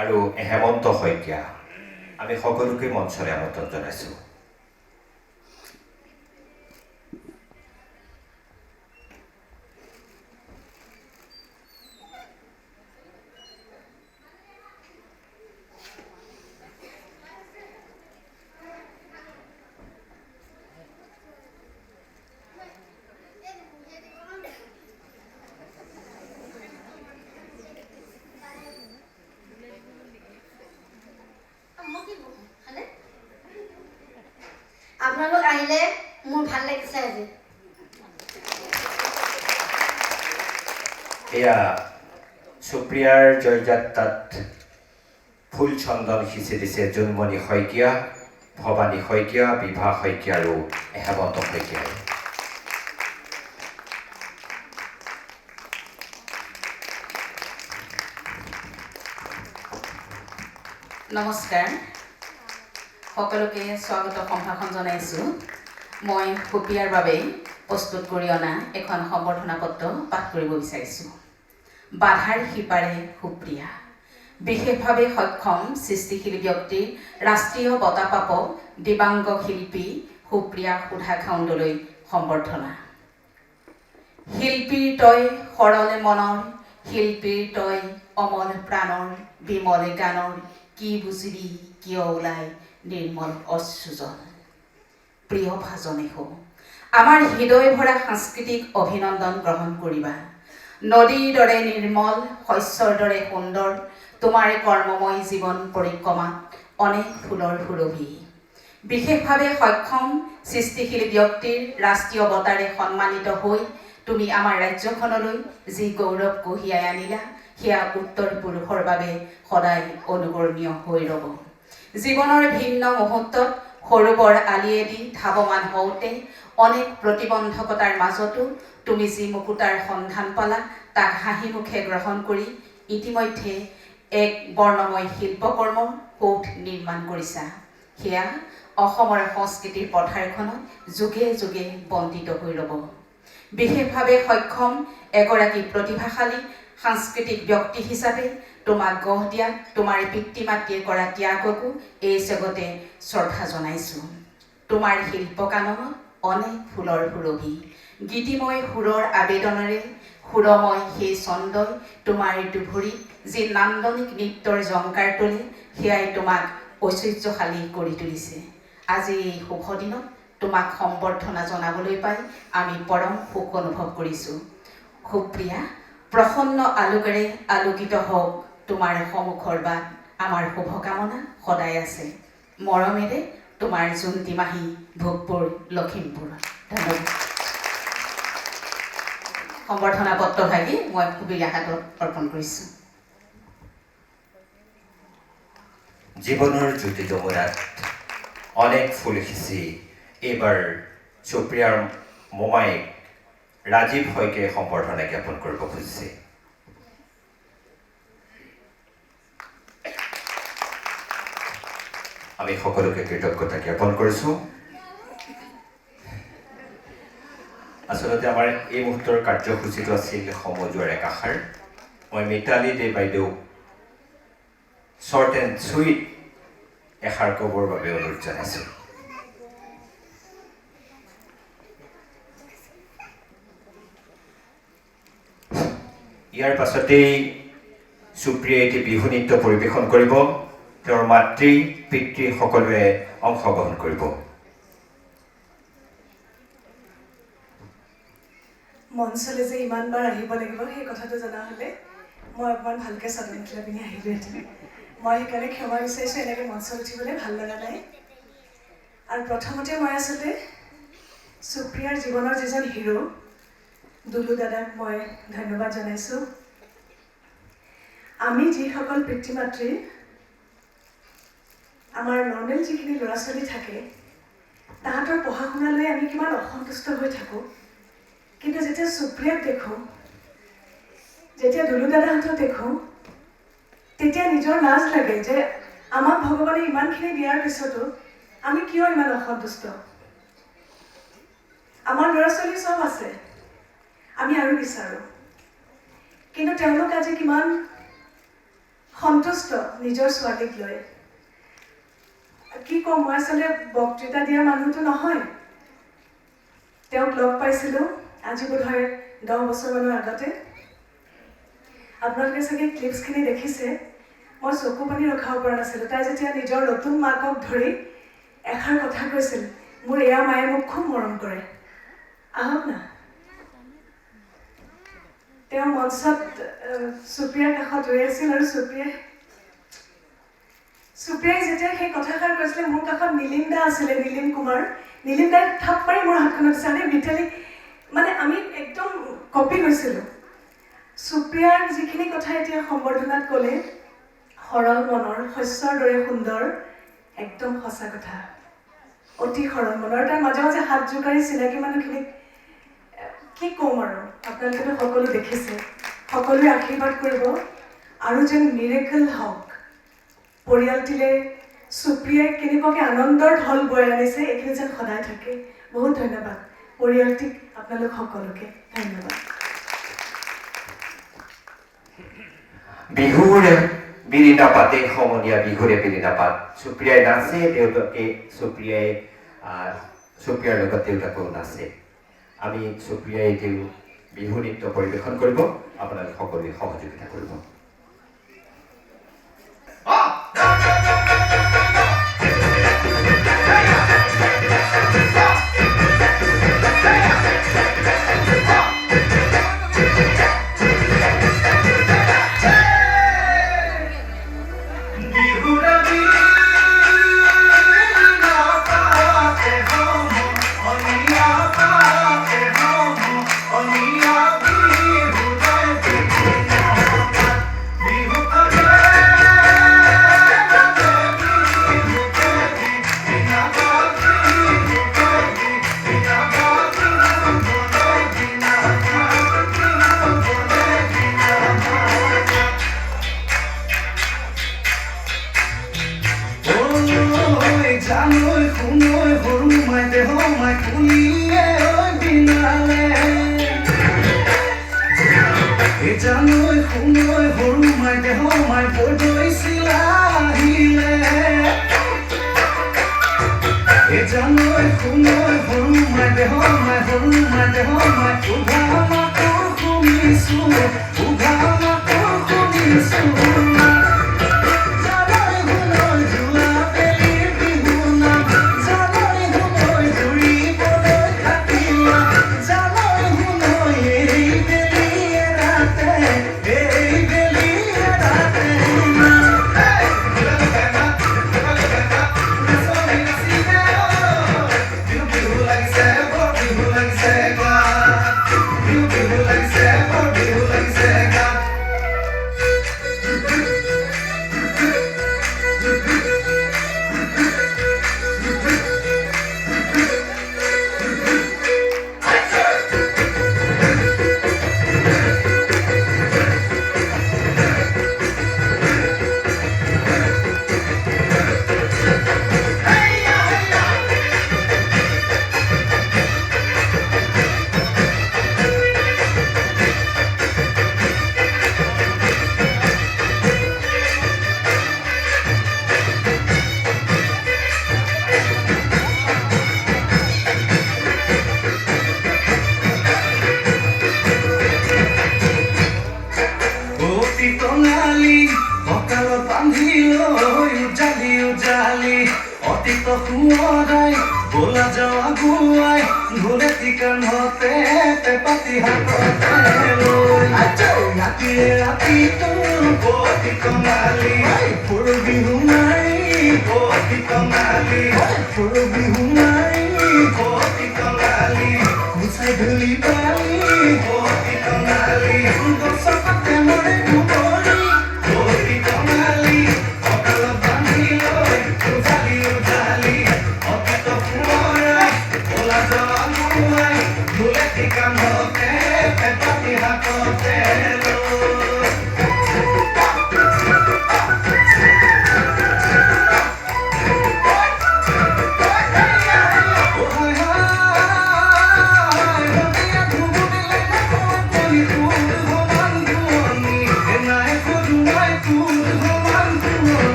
আৰু হেমন্ত শইকীয়া, আমি সকলোকে মঞ্চলৈ আমন্ত্ৰণ জনাইছোঁ। আপোনালোক আহিলে মোৰ ভাল লাগিছে আজি। এয়া সুপ্ৰিয়াৰ জয়যাত্ৰাত ফুল চন্দন সিঁচি দিছে জোনমণি শইকীয়া, ভৱানী শইকীয়া, বিভা শইকীয়া আৰু হেমন্ত শইকীয়াই। নমস্কাৰ, সকলোকে স্বাগত সম্ভাষণ জনাইছোঁ। মই সুপ্ৰিয়াৰ বাবে প্ৰস্তুত কৰি অনা এখন সম্বৰ্ধনা পত্ৰ পাঠ কৰিব বিচাৰিছোঁ। বাধাৰ সিপাৰে সুপ্ৰিয়া, বিশেষভাৱে সক্ষম সৃষ্টিশীল ব্যক্তিৰ ৰাষ্ট্ৰীয় বঁটা প্ৰাপক দিবাংগ শিল্পী সুপ্ৰিয়া সুধা খাউণ্ডলৈ সম্বৰ্ধনা। শিল্পীৰ তই সৰল মনৰ, শিল্পীৰ তই অমল প্ৰাণৰ, বিমল গানৰ, কি বুজিলি কিয় ওলাই নিৰ্মল অশ্ৰুজল। প্ৰিয় ভাজনে হো, আমাৰ হৃদয় ভৰা সাংস্কৃতিক অভিনন্দন গ্ৰহণ কৰিবা। নদীৰ দৰে নিৰ্মল, শস্যৰ দৰে সুন্দৰ, তোমাৰ কৰ্মময় জীৱন পৰিক্ৰমাত অনেক ফুলৰ সুৰভি। বিশেষভাৱে সক্ষম সৃষ্টিশীল ব্যক্তিৰ ৰাষ্ট্ৰীয় বঁটাৰে সন্মানিত হৈ তুমি আমাৰ ৰাজ্যখনলৈ যি গৌৰৱ কঢ়িয়াই আনিলা, সেয়া উত্তৰ পুৰুষৰ বাবে সদায় অনুকৰণীয় হৈ ৰ'ব। জীৱনৰ ভিন্ন মুহূৰ্তত সৰু বৰ আলিয়েদি ধাৱমান হওঁতে অনেক প্ৰতিবন্ধকতাৰ মাজতো তুমি যি মুকুতাৰ সন্ধান পালা, তাক হাঁহি মুখে গ্ৰহণ কৰি ইতিমধ্যে এক বৰ্ণময় শিল্পকৰ্মৰ কৌঠ নিৰ্মাণ কৰিছা। সেয়া অসমৰ সংস্কৃতিৰ পথাৰখনত যুগে যুগে বন্দিত হৈ ৰ'ব। বিশেষভাৱে সক্ষম এগৰাকী প্ৰতিভাশালী সাংস্কৃতিক ব্যক্তি হিচাপে তোমাক গঢ় দিয়াত তোমাৰ পিতৃ মাতৃয়ে কৰা ত্যাগকো এই জগতে শ্ৰদ্ধা জনাইছোঁ। তোমাৰ শিল্পকাননত অনেক ফুলৰ সুৰভি, গীতিময় সুৰৰ আবেদনেৰে সুৰময় সেই ছন্দই তোমাৰ দুভৰিত যি নান্দনিক নৃত্যৰ জংকাৰ তোলে, সেয়াই তোমাক ঐশ্বৰ্যশালী কৰি তুলিছে। আজি এই শুভ দিনত তোমাক সম্বৰ্ধনা জনাবলৈ পাই আমি পৰম সুখ অনুভৱ কৰিছোঁ। সুপ্ৰিয়া, প্ৰসন্ন আলোকেৰে আলোকিত হওক তোমাৰ সন্মুখৰ বাট, আমাৰ শুভকামনা সদায় আছে। মৰমেৰে তোমাৰ জোনটি মাহী, ভোগপুৰ, লখিমপুৰ। ধন্যবাদ। সম্বৰ্ধনা পত্ৰভাগি মই সুপ্ৰিয়াৰ হাতত অৰ্পণ কৰিছোঁ। জীৱনৰ জ্যোতি ডমৰাত অনেক ফুল সিঁচি এইবাৰ সুপ্ৰিয়াৰ মোমাইক ৰাজীৱ শইকীয়াই সম্বৰ্ধনা জ্ঞাপন কৰিব খুজিছে। আমি সকলোকে কৃতজ্ঞতা জ্ঞাপন কৰিছোঁ। আচলতে আমাৰ এই মুহূৰ্তৰ কাৰ্যসূচীটো আছিল সমজুৱাৰ এক আশাৰ। মই মিতালী দে বাইদেউ শ্বৰ্ট এণ্ড চুইট এষাৰ ক'বৰ বাবে অনুৰোধ জনাইছোঁ। ইয়াৰ পাছতেই সুপ্ৰিয়াই এটি বিহু নৃত্য পৰিৱেশন কৰিব। তেওঁৰ মাতৃ পিতৃ সকলোৱে অংশগ্ৰহণ কৰিব। মঞ্চলৈ যে ইমানবাৰ আহিব লাগিব সেই কথাটো জনা হ'লে মই অকণমান ভালকৈ চাদৰ মেখেলা পিন্ধি আহিলোহেঁতেন। মই সেইকাৰণে ক্ষমা বিচাৰিছোঁ, এনেকৈ মঞ্চত উঠিবলৈ ভাল লগা নাই। আৰু প্ৰথমতে মই আচলতে সুপ্ৰিয়াৰ জীৱনৰ যিজন হিৰো দুলু দাদাক মই ধন্যবাদ জনাইছোঁ। আমি যিসকল পিতৃ মাতৃ আমাৰ নৰ্মেল যিখিনি ল'ৰা ছোৱালী থাকে, তাহাঁতৰ পঢ়া শুনালৈ আমি কিমান অসন্তুষ্ট হৈ থাকোঁ, কিন্তু যেতিয়া সুপ্ৰিয়াক দেখোঁ, যেতিয়া দুলু দাদাহঁতক দেখোঁ, তেতিয়া নিজৰ লাজ লাগে যে আমাক ভগৱানে ইমানখিনি দিয়াৰ পিছতো আমি কিয় ইমান অসন্তুষ্ট। আমাৰ ল'ৰা ছোৱালী চব আছে, আমি আৰু বিচাৰোঁ, কিন্তু তেওঁলোক আজি কিমান সন্তুষ্ট নিজৰ ছোৱালীক লৈ। কি ক'ম, মই আচলতে বক্তৃতা দিয়া মানুহটো নহয়। তেওঁক লগ পাইছিলোঁ আজি বোধহয় 10 বছৰমানৰ আগতে। আপোনালোকে চাগে ক্লিপছখিনি দেখিছে। মই চকু পানী ৰখাব পৰা নাছিলোঁ। তাই যেতিয়া নিজৰ নতুন মাকক ধৰি এষাৰ কথা কৈছিল, মোৰ এয়া মায়ে মোক খুব মৰম কৰে, আহক না। তেওঁ মঞ্চত সুপ্ৰিয়াৰ কাষত ৰৈ আছিল আৰু সুপ্ৰিয়াই যেতিয়া সেই কথাষাৰ কৈছিলে, মোৰ কাষত নীলিম দা আছিলে, নীলিম কুমাৰ। নীলিম দাই থাপ মাৰি মোৰ হাতখনত দিছে, আৰে মিতালী, মানে আমি একদম কপি গৈছিলোঁ। সুপ্ৰিয়াৰ যিখিনি কথা এতিয়া সম্বৰ্ধনাত ক'লে, সৰল মনৰ, শস্যৰ দৰে সুন্দৰ, একদম সঁচা কথা, অতি সৰল মনৰ। তাৰ মাজে মাজে হাত জোকাৰি চিনাকি মানুহখিনিক কি ক'ম আৰু, আপোনালোকেতো সকলো দেখিছে। সকলোৱে আশীৰ্বাদ কৰিব আৰু যেন মিৰেকল হওক। পৰিয়ালটিলে সুপ্ৰিয়াই কেনেকুৱাকৈ আনন্দৰ ঢল বৈ আনিছে, এইখিনি যেন সদায় থাকে। বহুত ধন্যবাদ পৰিয়ালটিক, আপোনালোক সকলোকে ধন্যবাদ। বিৰিণা পাতে সমনীয়া বিহুৰে বিৰিণা পাত সুপ্ৰিয়াই নাচে দেউতাকে সুপ্ৰিয়াৰ লগত দেউতাকেও নাচে আমি সুপ্ৰিয়াই তেওঁ বিহু নৃত্য পৰিৱেশন কৰিব আপোনালোক সকলোৱে সহযোগিতা কৰিব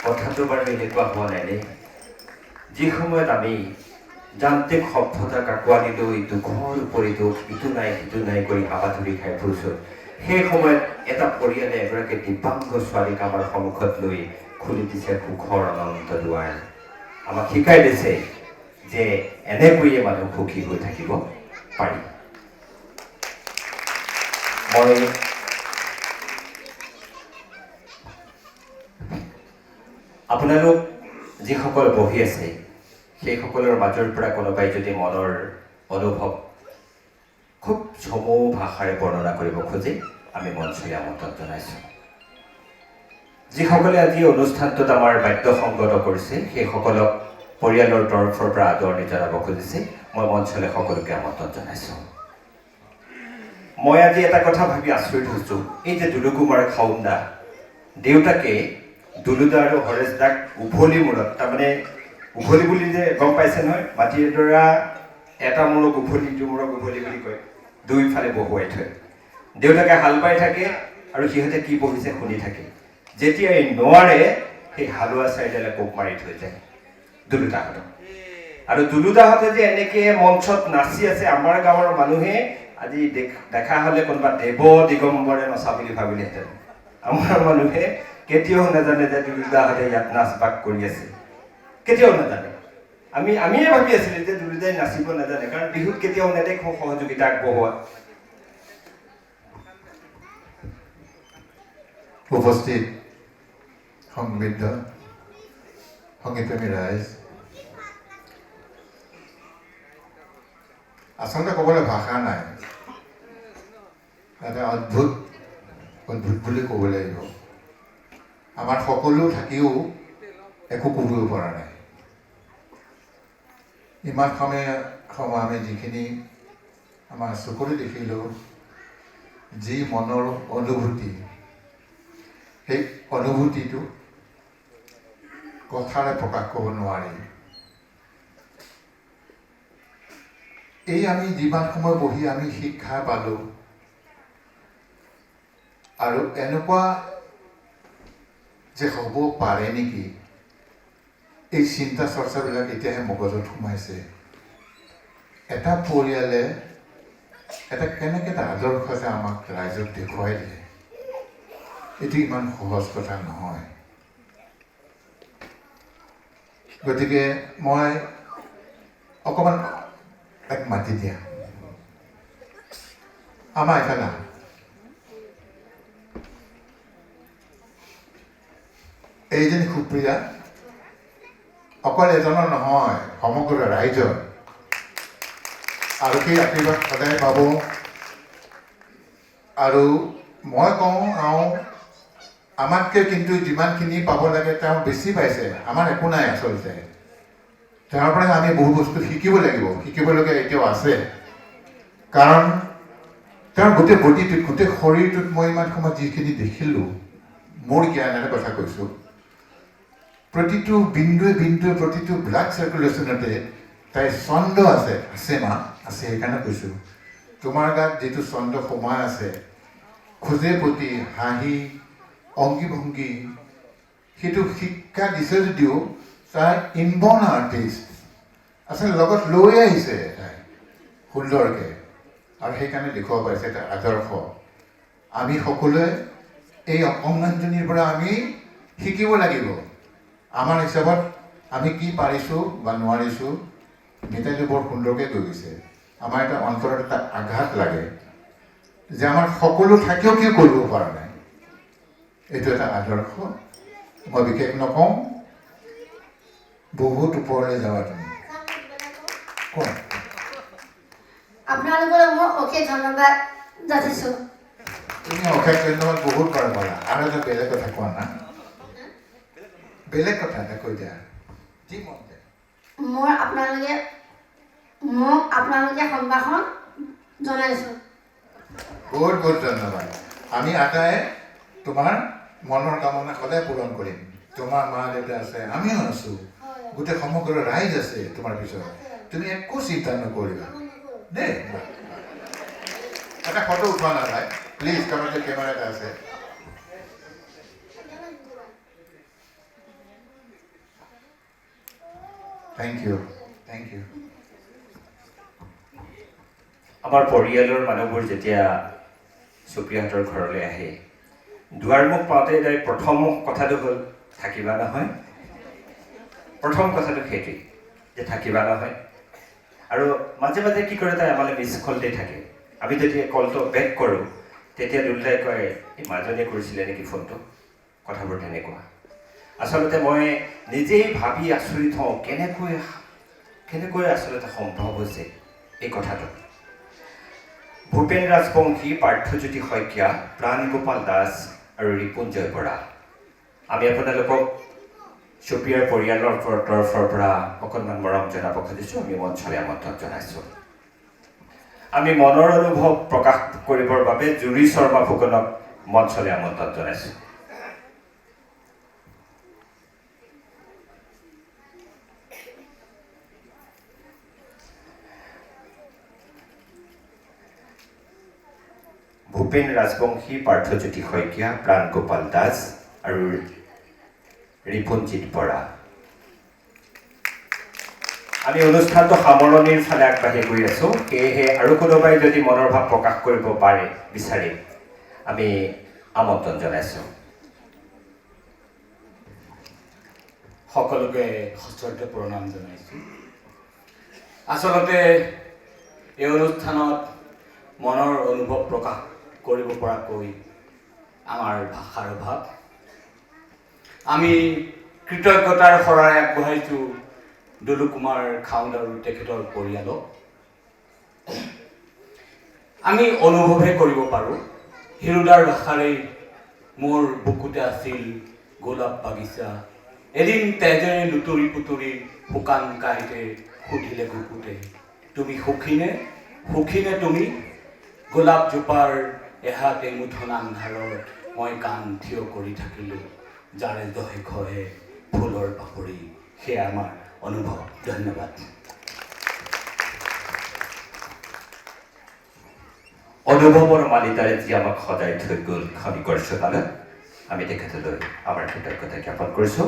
কথাটো বাৰু এনেকুৱা হোৱা নাই নে যি সময়ত আমি যান্ত্ৰিক সভ্যতাক আঁকোৱালি লৈ দুখৰ উপৰি দুখ ইটো নাই কৰি হাবাথুৰি খাই ফুৰিছোঁ। সেই সময়ত এটা পৰিয়ালে এগৰাকী দিব্যাংগ ছোৱালীক আমাৰ সন্মুখত লৈ খুলি দিছে সুখৰ অনন্ত দুৱাৰ। আমাক শিকাই দিছে যে এনেকৈয়ে মানুহ সুখী হৈ থাকিব পাৰি। মই আপোনালোক যিসকল বহি আছে সেইসকলৰ মাজৰ পৰা কোনোবাই যদি মনৰ অনুভৱ খুব চমু ভাষাৰে বৰ্ণনা কৰিব খোজে আমি মঞ্চলৈ আমন্ত্ৰণ জনাইছোঁ। যিসকলে আজি অনুষ্ঠানটোত আমাৰ বাদ্য সংগত কৰিছে সেইসকলক পৰিয়ালৰ তৰফৰ পৰা আদৰণি জনাব খুজিছে মই মঞ্চলৈ সকলোকে আমন্ত্ৰণ জনাইছোঁ। মই আজি এটা কথা ভাবি আচৰিত হৈছোঁ, এই যে দুলু কুমাৰ খাউণ্ডা দেউতাকে দুলুদা আৰু হৰেশ দাক উভলি মূৰত, তাৰমানে উভলি বুলি যে গম পাইছে নহয়, মাটিৰ ডৰা এটা মূৰক উভলি ইটো মূৰক উভলি বুলি কয়, দুইফালে বহুৱাই থয়। দেউতাকে হাল বাই থাকে আৰু সিহঁতে কি পঢ়িছে শুনি থাকে। যেতিয়াই নোৱাৰে সেই হালোৱা চাইডেলে কোপ মাৰি থৈ যায় দুলুদাহঁতক। আৰু দুলুদাহঁতে যে এনেকে মঞ্চত নাচি আছে, আমাৰ গাঁৱৰ মানুহে আজি দেখা হ'লে কোনোবা দেৱ দিগম্বৰে নচা বুলি ভাবিলেহেঁতেন। আমাৰ মানুহে কেতিয়াও নাজানে যে দুলুদাহঁতে ইয়াত নাচ বাগ কৰি আছে, কেতিয়াও নাজানে। আমিয়ে ভাবি আছিলোঁ যে দুলুদাই নাচিব নাজানে, কাৰণ বিহুত কেতিয়াও নেদেখোঁ সহযোগিতা আগবঢ়োৱা। উপস্থিত সংবৃদ্ধ সংগীতপ্ৰেমী ৰাইজ, আচলতে ক'বলৈ ভাষা নাই, এটা অদ্ভুত বুলি ক'ব লাগিব। আমাৰ সকলো থাকিও একো ক'ব পৰা নাই। ইমান সময় আমি যিখিনি আমাৰ চকুৰে দেখিলোঁ, যি মনৰ অনুভূতি, সেই অনুভূতিটো কথাৰে প্ৰকাশ কৰিব নোৱাৰি। এই আমি যিমান সময় বহি আমি শিক্ষা পালোঁ আৰু এনেকুৱা যে হ'ব পাৰে নেকি, এই চিন্তা চৰ্চাবিলাক এতিয়াহে মগজত সোমাইছে। এটা পৰিয়ালে এটা কেনেকৈ এটা আদৰ্শ যে আমাক ৰাইজক দেখুৱাই দিলে, এইটো ইমান সহজ কথা নহয়। গতিকে মই অকণমান তাক মাতি দিয়া, আমাৰ এইফালে এইজনী সুপ্ৰিয়া অকল এজনৰ নহয়, সমগ্ৰ ৰাইজৰ। আৰু সেই আশীৰ্বাদ সদায় পাব। আৰু মই কওঁ আমাতকৈ কিন্তু যিমানখিনি পাব লাগে তেওঁ বেছি পাইছে। আমাৰ একো নাই আচলতে, তেওঁৰ পৰা আমি বহু বস্তু শিকিব লাগিব, শিকিবলগীয়া এতিয়াও আছে। কাৰণ তেওঁৰ গোটেই বডিটোত, গোটেই শৰীৰটোত মই ইমান সময়ত যিখিনি দেখিলোঁ, মোৰ জ্ঞানেৰে কথা কৈছোঁ, প্ৰতিটো বিন্দুৱে বিন্দুৱে প্ৰতিটো ব্লাড চাৰ্কুলেশ্যনতে তাইৰ ছন্দ আছে মা আছে। সেইকাৰণে কৈছোঁ তোমাৰ গাত যিটো ছন্দ সোমাই আছে, খোজে প্ৰতি হাঁহি অংগী ভংগী, সেইটো শিক্ষা দিছে যদিও তাই ইনবৰ্ণ আৰ্টিষ্ট আচলতে লগত লৈ আহিছে তাই সুন্দৰকৈ, আৰু সেইকাৰণে দেখুৱাব পাৰিছে এটা আদৰ্শ। আমি সকলোৱে এই অকণমানজনীৰ পৰা আমি শিকিব লাগিব। আমাৰ হিচাপত আমি কি পাৰিছোঁ বা নোৱাৰিছোঁ, মিতাইটো বৰ সুন্দৰকৈ কৈ গৈছে। আমাৰ এটা অন্তৰত এটা আঘাত লাগে যে আমাৰ সকলো থাকিও কিয় কৰিব পৰা নাই। এইটো এটা আদৰ্শ। মই বিশেষ নকওঁ, বহুত ওপৰলৈ যাবা তুমি। কোৱা। আপোনালোকৰ মই অশেষ ধন্যবাদ যাচিছোঁ। তুমি অশেষ ধন্যবাদ বহুত বাৰ ক'লা, আৰু এটা বেলেগ কথা কোৱা না, বেলেগ কথা এটা কৈ দিয়া যি মন যায়। মোক আপোনালোকে সম্ভাষণ জনাইছোঁ। বহুত বহুত ধন্যবাদ। আমি আটাই তোমাৰ মনৰ কামনা সদায় পূৰণ কৰিম। তোমাৰ মা দেউতা আছে, আমিও আছোঁ, গোটেই সমগ্ৰ ৰাইজ আছে তোমাৰ পিছত। তুমি একো চিন্তা নকৰিবা দেই। এটা ফটো উঠোৱা নাযায় প্লিজ, তোমাৰ যে কেমেৰা এটা আছে। Thank you, thank you. আমাৰ পৰিয়ালৰ মানুহবোৰ যেতিয়া সুপ্ৰিয়াহঁতৰ ঘৰলৈ আহে দুৱাৰমুখ পাওঁতে তাই প্ৰথম কথাটো হ'ল থাকিবা নহয় প্ৰথম কথাটো সেইটোৱেই যে থাকিবা নহয় আৰু মাজে মাজে কি কৰে তাই আমালৈ মিছ কলতে থাকে আমি যেতিয়া কলটো বেক কৰোঁ তেতিয়া দুয়োটাই কয় এই মাজনীয়ে কৰিছিলে নেকি ফোনটো কথাবোৰ তেনেকুৱা আচলতে মই নিজেই ভাবি আচৰিত হওঁ কেনেকৈ আচলতে সম্ভৱ হৈছে এই কথাটো ভূপেন ৰাজবংশী পাৰ্থজ্যোতি শইকীয়া প্ৰাণগোপাল দাস আৰু ৰিপুঞ্জয় বৰা আমি আপোনালোকক সুপ্ৰিয়াৰ পৰিয়ালৰ তৰফৰ পৰা অকণমান মৰম জনাব খুজিছোঁ আমি মঞ্চলৈ আমন্ত্ৰণ জনাইছোঁ আমি মনৰ অনুভৱ প্ৰকাশ কৰিবৰ বাবে জুৰি শৰ্মা ফুকনক মঞ্চলৈ আমন্ত্ৰণ জনাইছোঁ ভূপেন ৰাজবংশী পাৰ্থজ্যোতি শইকীয়া প্ৰাণগোপাল দাস আৰু ৰিপুঞ্জিত বৰা আমি অনুষ্ঠানটো সামৰণিৰ ফালে আগবাঢ়ি গৈ আছোঁ সেয়েহে আৰু কোনোবাই যদি মনৰ ভাৱ প্ৰকাশ কৰিব পাৰে বিচাৰে আমি আমন্ত্ৰণ জনাইছোঁ সকলোকে সশ্ৰদ্ধ প্ৰণাম জনাইছোঁ আচলতে এই অনুষ্ঠানত মনৰ অনুভৱ প্ৰকাশ কৰিব পৰাকৈ আমাৰ ভাষাৰ অভাৱ আমি কৃতজ্ঞতাৰ শৰাই আগবঢ়াইছোঁ দুলু কুমাৰ খাউণ্ড আৰু তেখেতৰ পৰিয়ালক আমি অনুভৱহে কৰিব পাৰোঁ হিৰুদাৰ ভাষাৰেই মোৰ বুকুতে আছিল গোলাপ বাগিচা এদিন তেজেৰে লুতুৰি পুতুৰি শুকান কাঁইতে সুধিলে গুপুতে তুমি সুখীনে তুমি গোলাপজোপাৰ এহাতে মুঠন আন্ধাৰত মই কাণ থিয় কৰি থাকিলোঁ যাৰে দহে খহে ফুলৰ পাপৰি সেয়া আমাৰ অনুভৱ ধন্যবাদ অনুভৱৰ মালিতাৰে যি আমাক সদায় থৈ গ'ল খনিকৰ চোতালত আমি তেখেতলৈ আমাৰ কৃতজ্ঞতা জ্ঞাপন কৰিছোঁ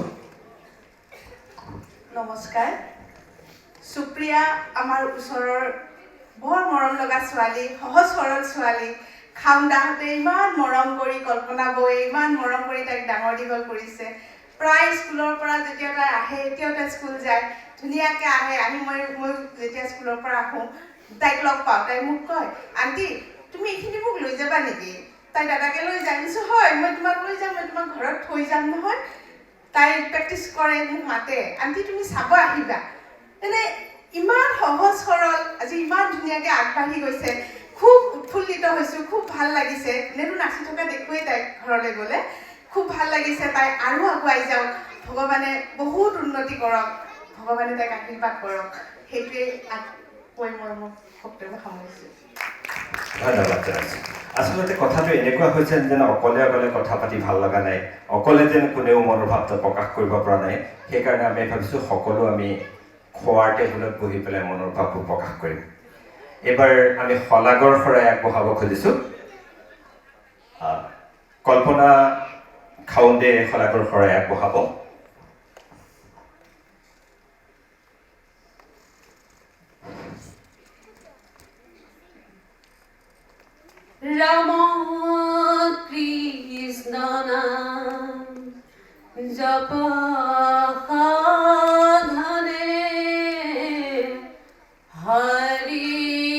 নমস্কাৰ সুপ্ৰিয়া আমাৰ ওচৰৰ বৰ মৰম লগা ছোৱালী সহজ সৰল ছোৱালী খাউণ্ডাহঁতে ইমান মৰম কৰি কল্পনা বৌয়ে ইমান মৰম কৰি তাইক ডাঙৰ দীঘল কৰিছে প্ৰায় স্কুলৰ পৰা যেতিয়া তাই আহে এতিয়াও তাই স্কুল যায় ধুনীয়াকৈ আহি মই যেতিয়া স্কুলৰ পৰা আহোঁ তাইক লগ পাওঁ তাই মোক কয় আণ্টি তুমি এইখিনি মোক লৈ যাবা নেকি তাই দাদাকে লৈ যায় কৈছোঁ হয় মই তোমাক লৈ যাম মই তোমাক ঘৰত থৈ যাম নহয় তাই প্ৰেক্টিছ কৰে মোক মাতে আণ্টি তুমি চাব আহিবা এনে ইমান সহজ সৰল আজি ইমান ধুনীয়াকৈ আগবাঢ়ি গৈছে খুব উৎফুল্লিত হৈছোঁ খুব ভাল লাগিছে এনেতো নাচি থকা দেখোৱেই তাইক ঘৰলৈ গ'লে খুব ভাল লাগিছে তাই আৰু আগুৱাই যাওক ভগৱানে বহুত উন্নতি কৰক ভগৱানে তাইক আশীৰ্বাদ কৰক সেইটোৱেই কৈ মই মোৰ বক্তব্য সামৰিছোঁ ধন্যবাদ জনাইছোঁ আচলতে কথাটো এনেকুৱা হৈছে যেন অকলে কথা পাতি ভাল লগা নাই অকলে যেন কোনেও মনৰ ভাৱটো প্ৰকাশ কৰিব পৰা নাই সেইকাৰণে আমি ভাবিছোঁ সকলো আমি খোৱাৰ টেবুলত বহি পেলাই মনৰ ভাৱবোৰ প্ৰকাশ কৰিম এইবাৰ আমি শলাগৰ শৰাই আগবঢ়াব খুজিছোঁ কল্পনা খাউণ্ডে শলাগৰ শৰাই আগবঢ়াব ৰাম কৃষ্ণ নাম জপ সাধনে হৰিৰ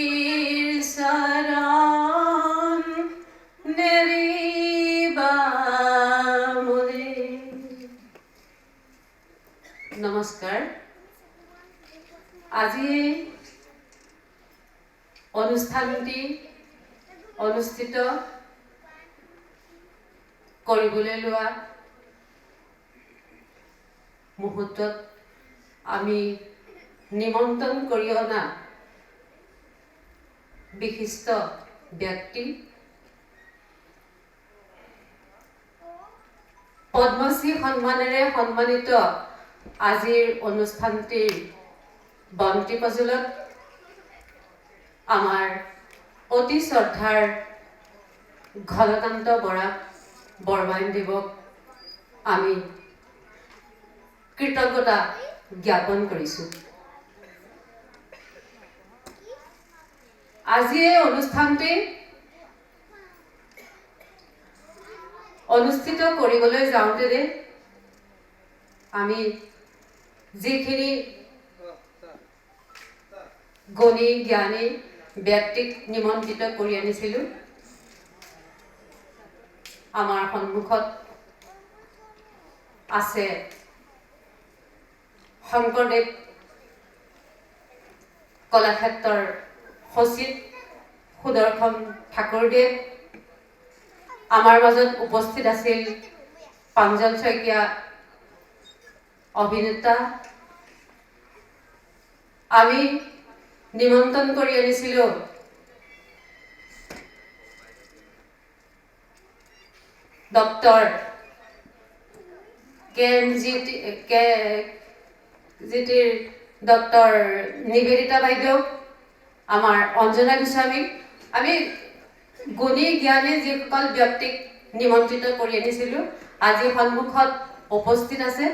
চৰণ নেৰিবা মোৰে নমস্কাৰ আজি অনুষ্ঠানটি অনুষ্ঠিত কৰিবলৈ লোৱা মুহূৰ্তত আমি নিমন্ত্ৰণ কৰি অনা বিশিষ্ট ব্যক্তি পদ্মশ্ৰী সন্মানেৰে সন্মানিত আজিৰ অনুষ্ঠানটিৰ বন্তি প্ৰজ্বলত আমাৰ অতি শ্ৰদ্ধাৰ ঘনকান্ত বৰা বৰমাইনদেৱক আমি কৃতজ্ঞতা জ্ঞাপন কৰিছোঁ আজি এই অনুষ্ঠানটি অনুষ্ঠিত কৰিবলৈ যাওঁতে আমি যিখিনি গুণী জ্ঞানী ব্যক্তিক নিমন্ত্ৰিত কৰি আনিছিলোঁ, আমাৰ সন্মুখত আছে শংকৰদেৱ কলাক্ষেত্ৰৰ সচিব সুদৰ্শন ঠাকুৰদেৱ, আমাৰ মাজত উপস্থিত আছিল প্ৰাঞ্জল শইকীয়া অভিনেতা। আমি নিমন্ত্ৰণ কৰি আনিছিলোঁ ডক্টৰ KMGTৰ ডক্টৰ নিবেদিতা বাইদেউ, আমাৰ অঞ্জনা গোস্বামীক। আমি গুণী জ্ঞানী যিসকল ব্যক্তিক নিমন্ত্ৰিত কৰি আনিছিলোঁ আজি সন্মুখত উপস্থিত আছে।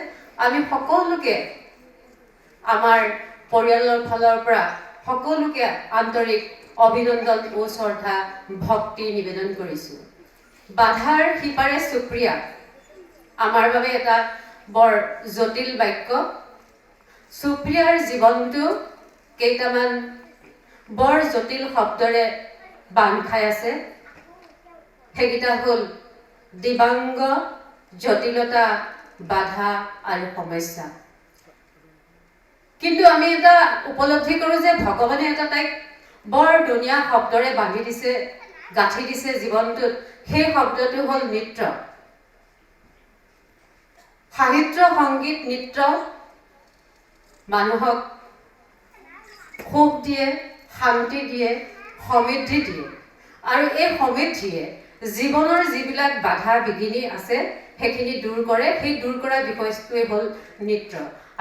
আমি সকলোকে আমাৰ পৰিয়ালৰ ফালৰ পৰা সকলোকে আন্তৰিক অভিনন্দন ও শ্ৰদ্ধা ভক্তি নিবেদন কৰিছোঁ। বাধাৰ সিপাৰে সুপ্ৰিয়া আমাৰ বাবে এটা বৰ জটিল বাক্য। সুপ্ৰিয়াৰ জীৱনটো কেইটামান বৰ জটিল শব্দৰে বান্ধ খাই আছে। সেইকেইটা হ'ল দিবাংগ, জটিলতা, বাধা আৰু সমস্যা। কিন্তু আমি এটা উপলব্ধি কৰোঁ যে ভগৱানে এটা তাইক বৰ ধুনীয়া শব্দৰে বান্ধি দিছে, গাঁঠি দিছে জীৱনটোত। সেই শব্দটো হ'ল নৃত্য। সাহিত্য, সংগীত, নৃত্য মানুহক সুখ দিয়ে, শান্তি দিয়ে, সমৃদ্ধি দিয়ে। আৰু এই সমৃদ্ধিয়ে জীৱনৰ যিবিলাক বাধা বিঘিনি আছে সেইখিনি দূৰ কৰে। সেই দূৰ কৰা বিষয়টোৱে হ'ল নৃত্য।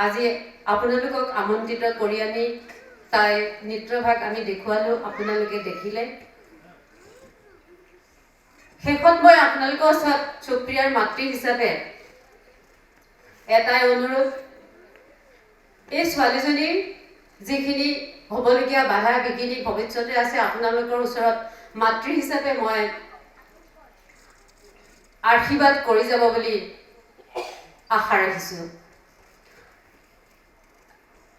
আজি আপোনালোকক আমন্ত্ৰিত কৰি আনি তাই নৃত্যভাগ আমি দেখুৱালোঁ, আপোনালোকে দেখিলে। শেষত মই আপোনালোকৰ ওচৰত সুপ্ৰিয়াৰ মাতৃ হিচাপে এটাই অনুৰোধ, এই ছোৱালীজনীৰ যিখিনি হ'বলগীয়া বাধা বিঘিনি ভৱিষ্যতে আছে, আপোনালোকৰ ওচৰত মাতৃ হিচাপে মই আশীৰ্বাদ কৰি যাব বুলি আশা ৰাখিছোঁ।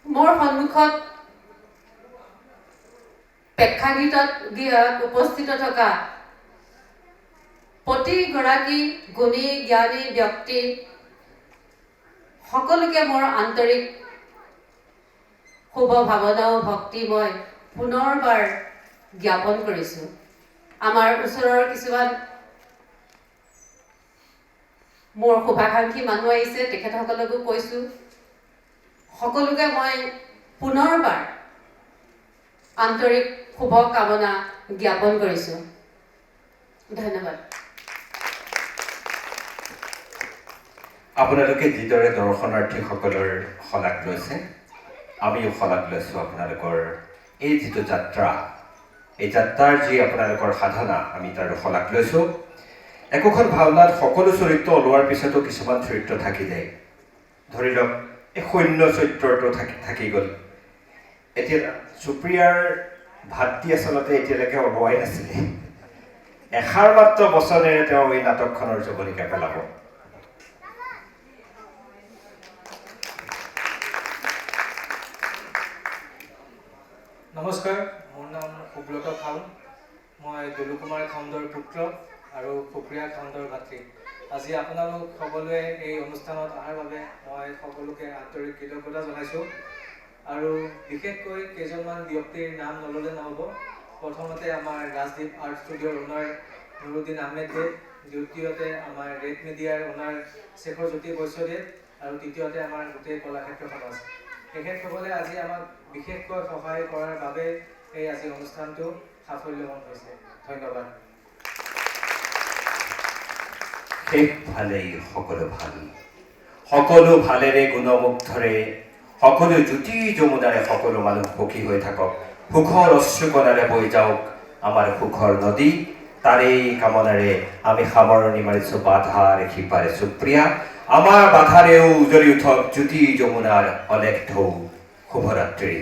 মোৰ সন্মুখত প্ৰেক্ষাগৃহত উপস্থিত থকা প্ৰতিগৰাকী গুণী জ্ঞানী ব্যক্তি সকলোকে মোৰ আন্তৰিক শুভ ভাৱনা ও ভক্তি মই পুনৰবাৰ জ্ঞাপন কৰিছোঁ। আমাৰ ওচৰৰ কিছুমান মোৰ শুভাকাংক্ষী মানুহ আহিছে, তেখেতসকলকো কৈছোঁ। সকলোকে মই পুনৰবাৰ আন্তৰিক শুভ কামনা জ্ঞাপন কৰিছোঁ। ধন্যবাদ। আপোনালোকে যিদৰে দৰ্শনাৰ্থীসকলৰ শলাগ লৈছে, আমিও শলাগ লৈছোঁ আপোনালোকৰ এই যিটো যাত্ৰা, এই যাত্ৰাৰ যি আপোনালোকৰ সাধনা, আমি তাৰ শলাগ লৈছোঁ। একোখন ভাওনাত সকলো চৰিত্ৰ ওলোৱাৰ পিছতো কিছুমান চৰিত্ৰ থাকি যায়। ধৰি লওক এই সৈন্য চৰিত্ৰটো থাকি গ'ল। এতিয়া সুপ্ৰিয়াৰ ভাতৃ আচলতে এতিয়ালৈকে ওলোৱাই নাছিলে। এষাৰ মাত্ৰ বচনেৰে তেওঁ এই নাটকখনৰ জৱনিকা পেলাব। নমস্কাৰ, মোৰ নাম সুব্ৰত খাউন। মই দুলু কুমাৰ খাউণ্ডৰ পুত্ৰ আৰু সুপ্ৰিয়া খাউণ্ডৰ ভাতৃ। আজি আপোনালোক সকলোৱে এই অনুষ্ঠানত অহাৰ বাবে মই সকলোকে আন্তৰিক কৃতজ্ঞতা জনাইছোঁ। আৰু বিশেষকৈ কেইজনমান ব্যক্তিৰ নাম নল'লে নহ'ব। প্ৰথমতে আমাৰ ৰাজদ্বীপ আৰ্ট ষ্টুডিঅ'ৰ অনাৰ নুৰুদ্দিন আহমেদদেৱ, দ্বিতীয়তে আমাৰ ৰেড মিডিয়াৰ অনাৰ শেখৰজ্যোতি বৈশ্যদেৱ, আৰু তৃতীয়তে আমাৰ গোটেই কলাক্ষেত্ৰ সমাজ। তেখেতসকলে আজি আমাক বিশেষকৈ সহায় কৰাৰ বাবে এই আজি অনুষ্ঠানটো সাফল্যমন হৈছে। ধন্যবাদ। শেষ ভালেই সকলো ভাল, সকলো ভালেৰে গুণমুগ্ধৰে, সকলো জ্যোতি যমুনাৰে সকলো মানুহ সুখী হৈ থাকক। সুখৰ অশ্ৰুকণাৰে বৈ যাওক আমাৰ সুখৰ নদী। তাৰেই কামনাৰে আমি সামৰণি মাৰিছোঁ বাধাৰ সিপাৰে সুপ্ৰিয়া। আমাৰ বাধাৰেও উজলি উঠক জ্যোতি যমুনাৰ অলেখ ঢৌ। শুভৰাত্ৰি।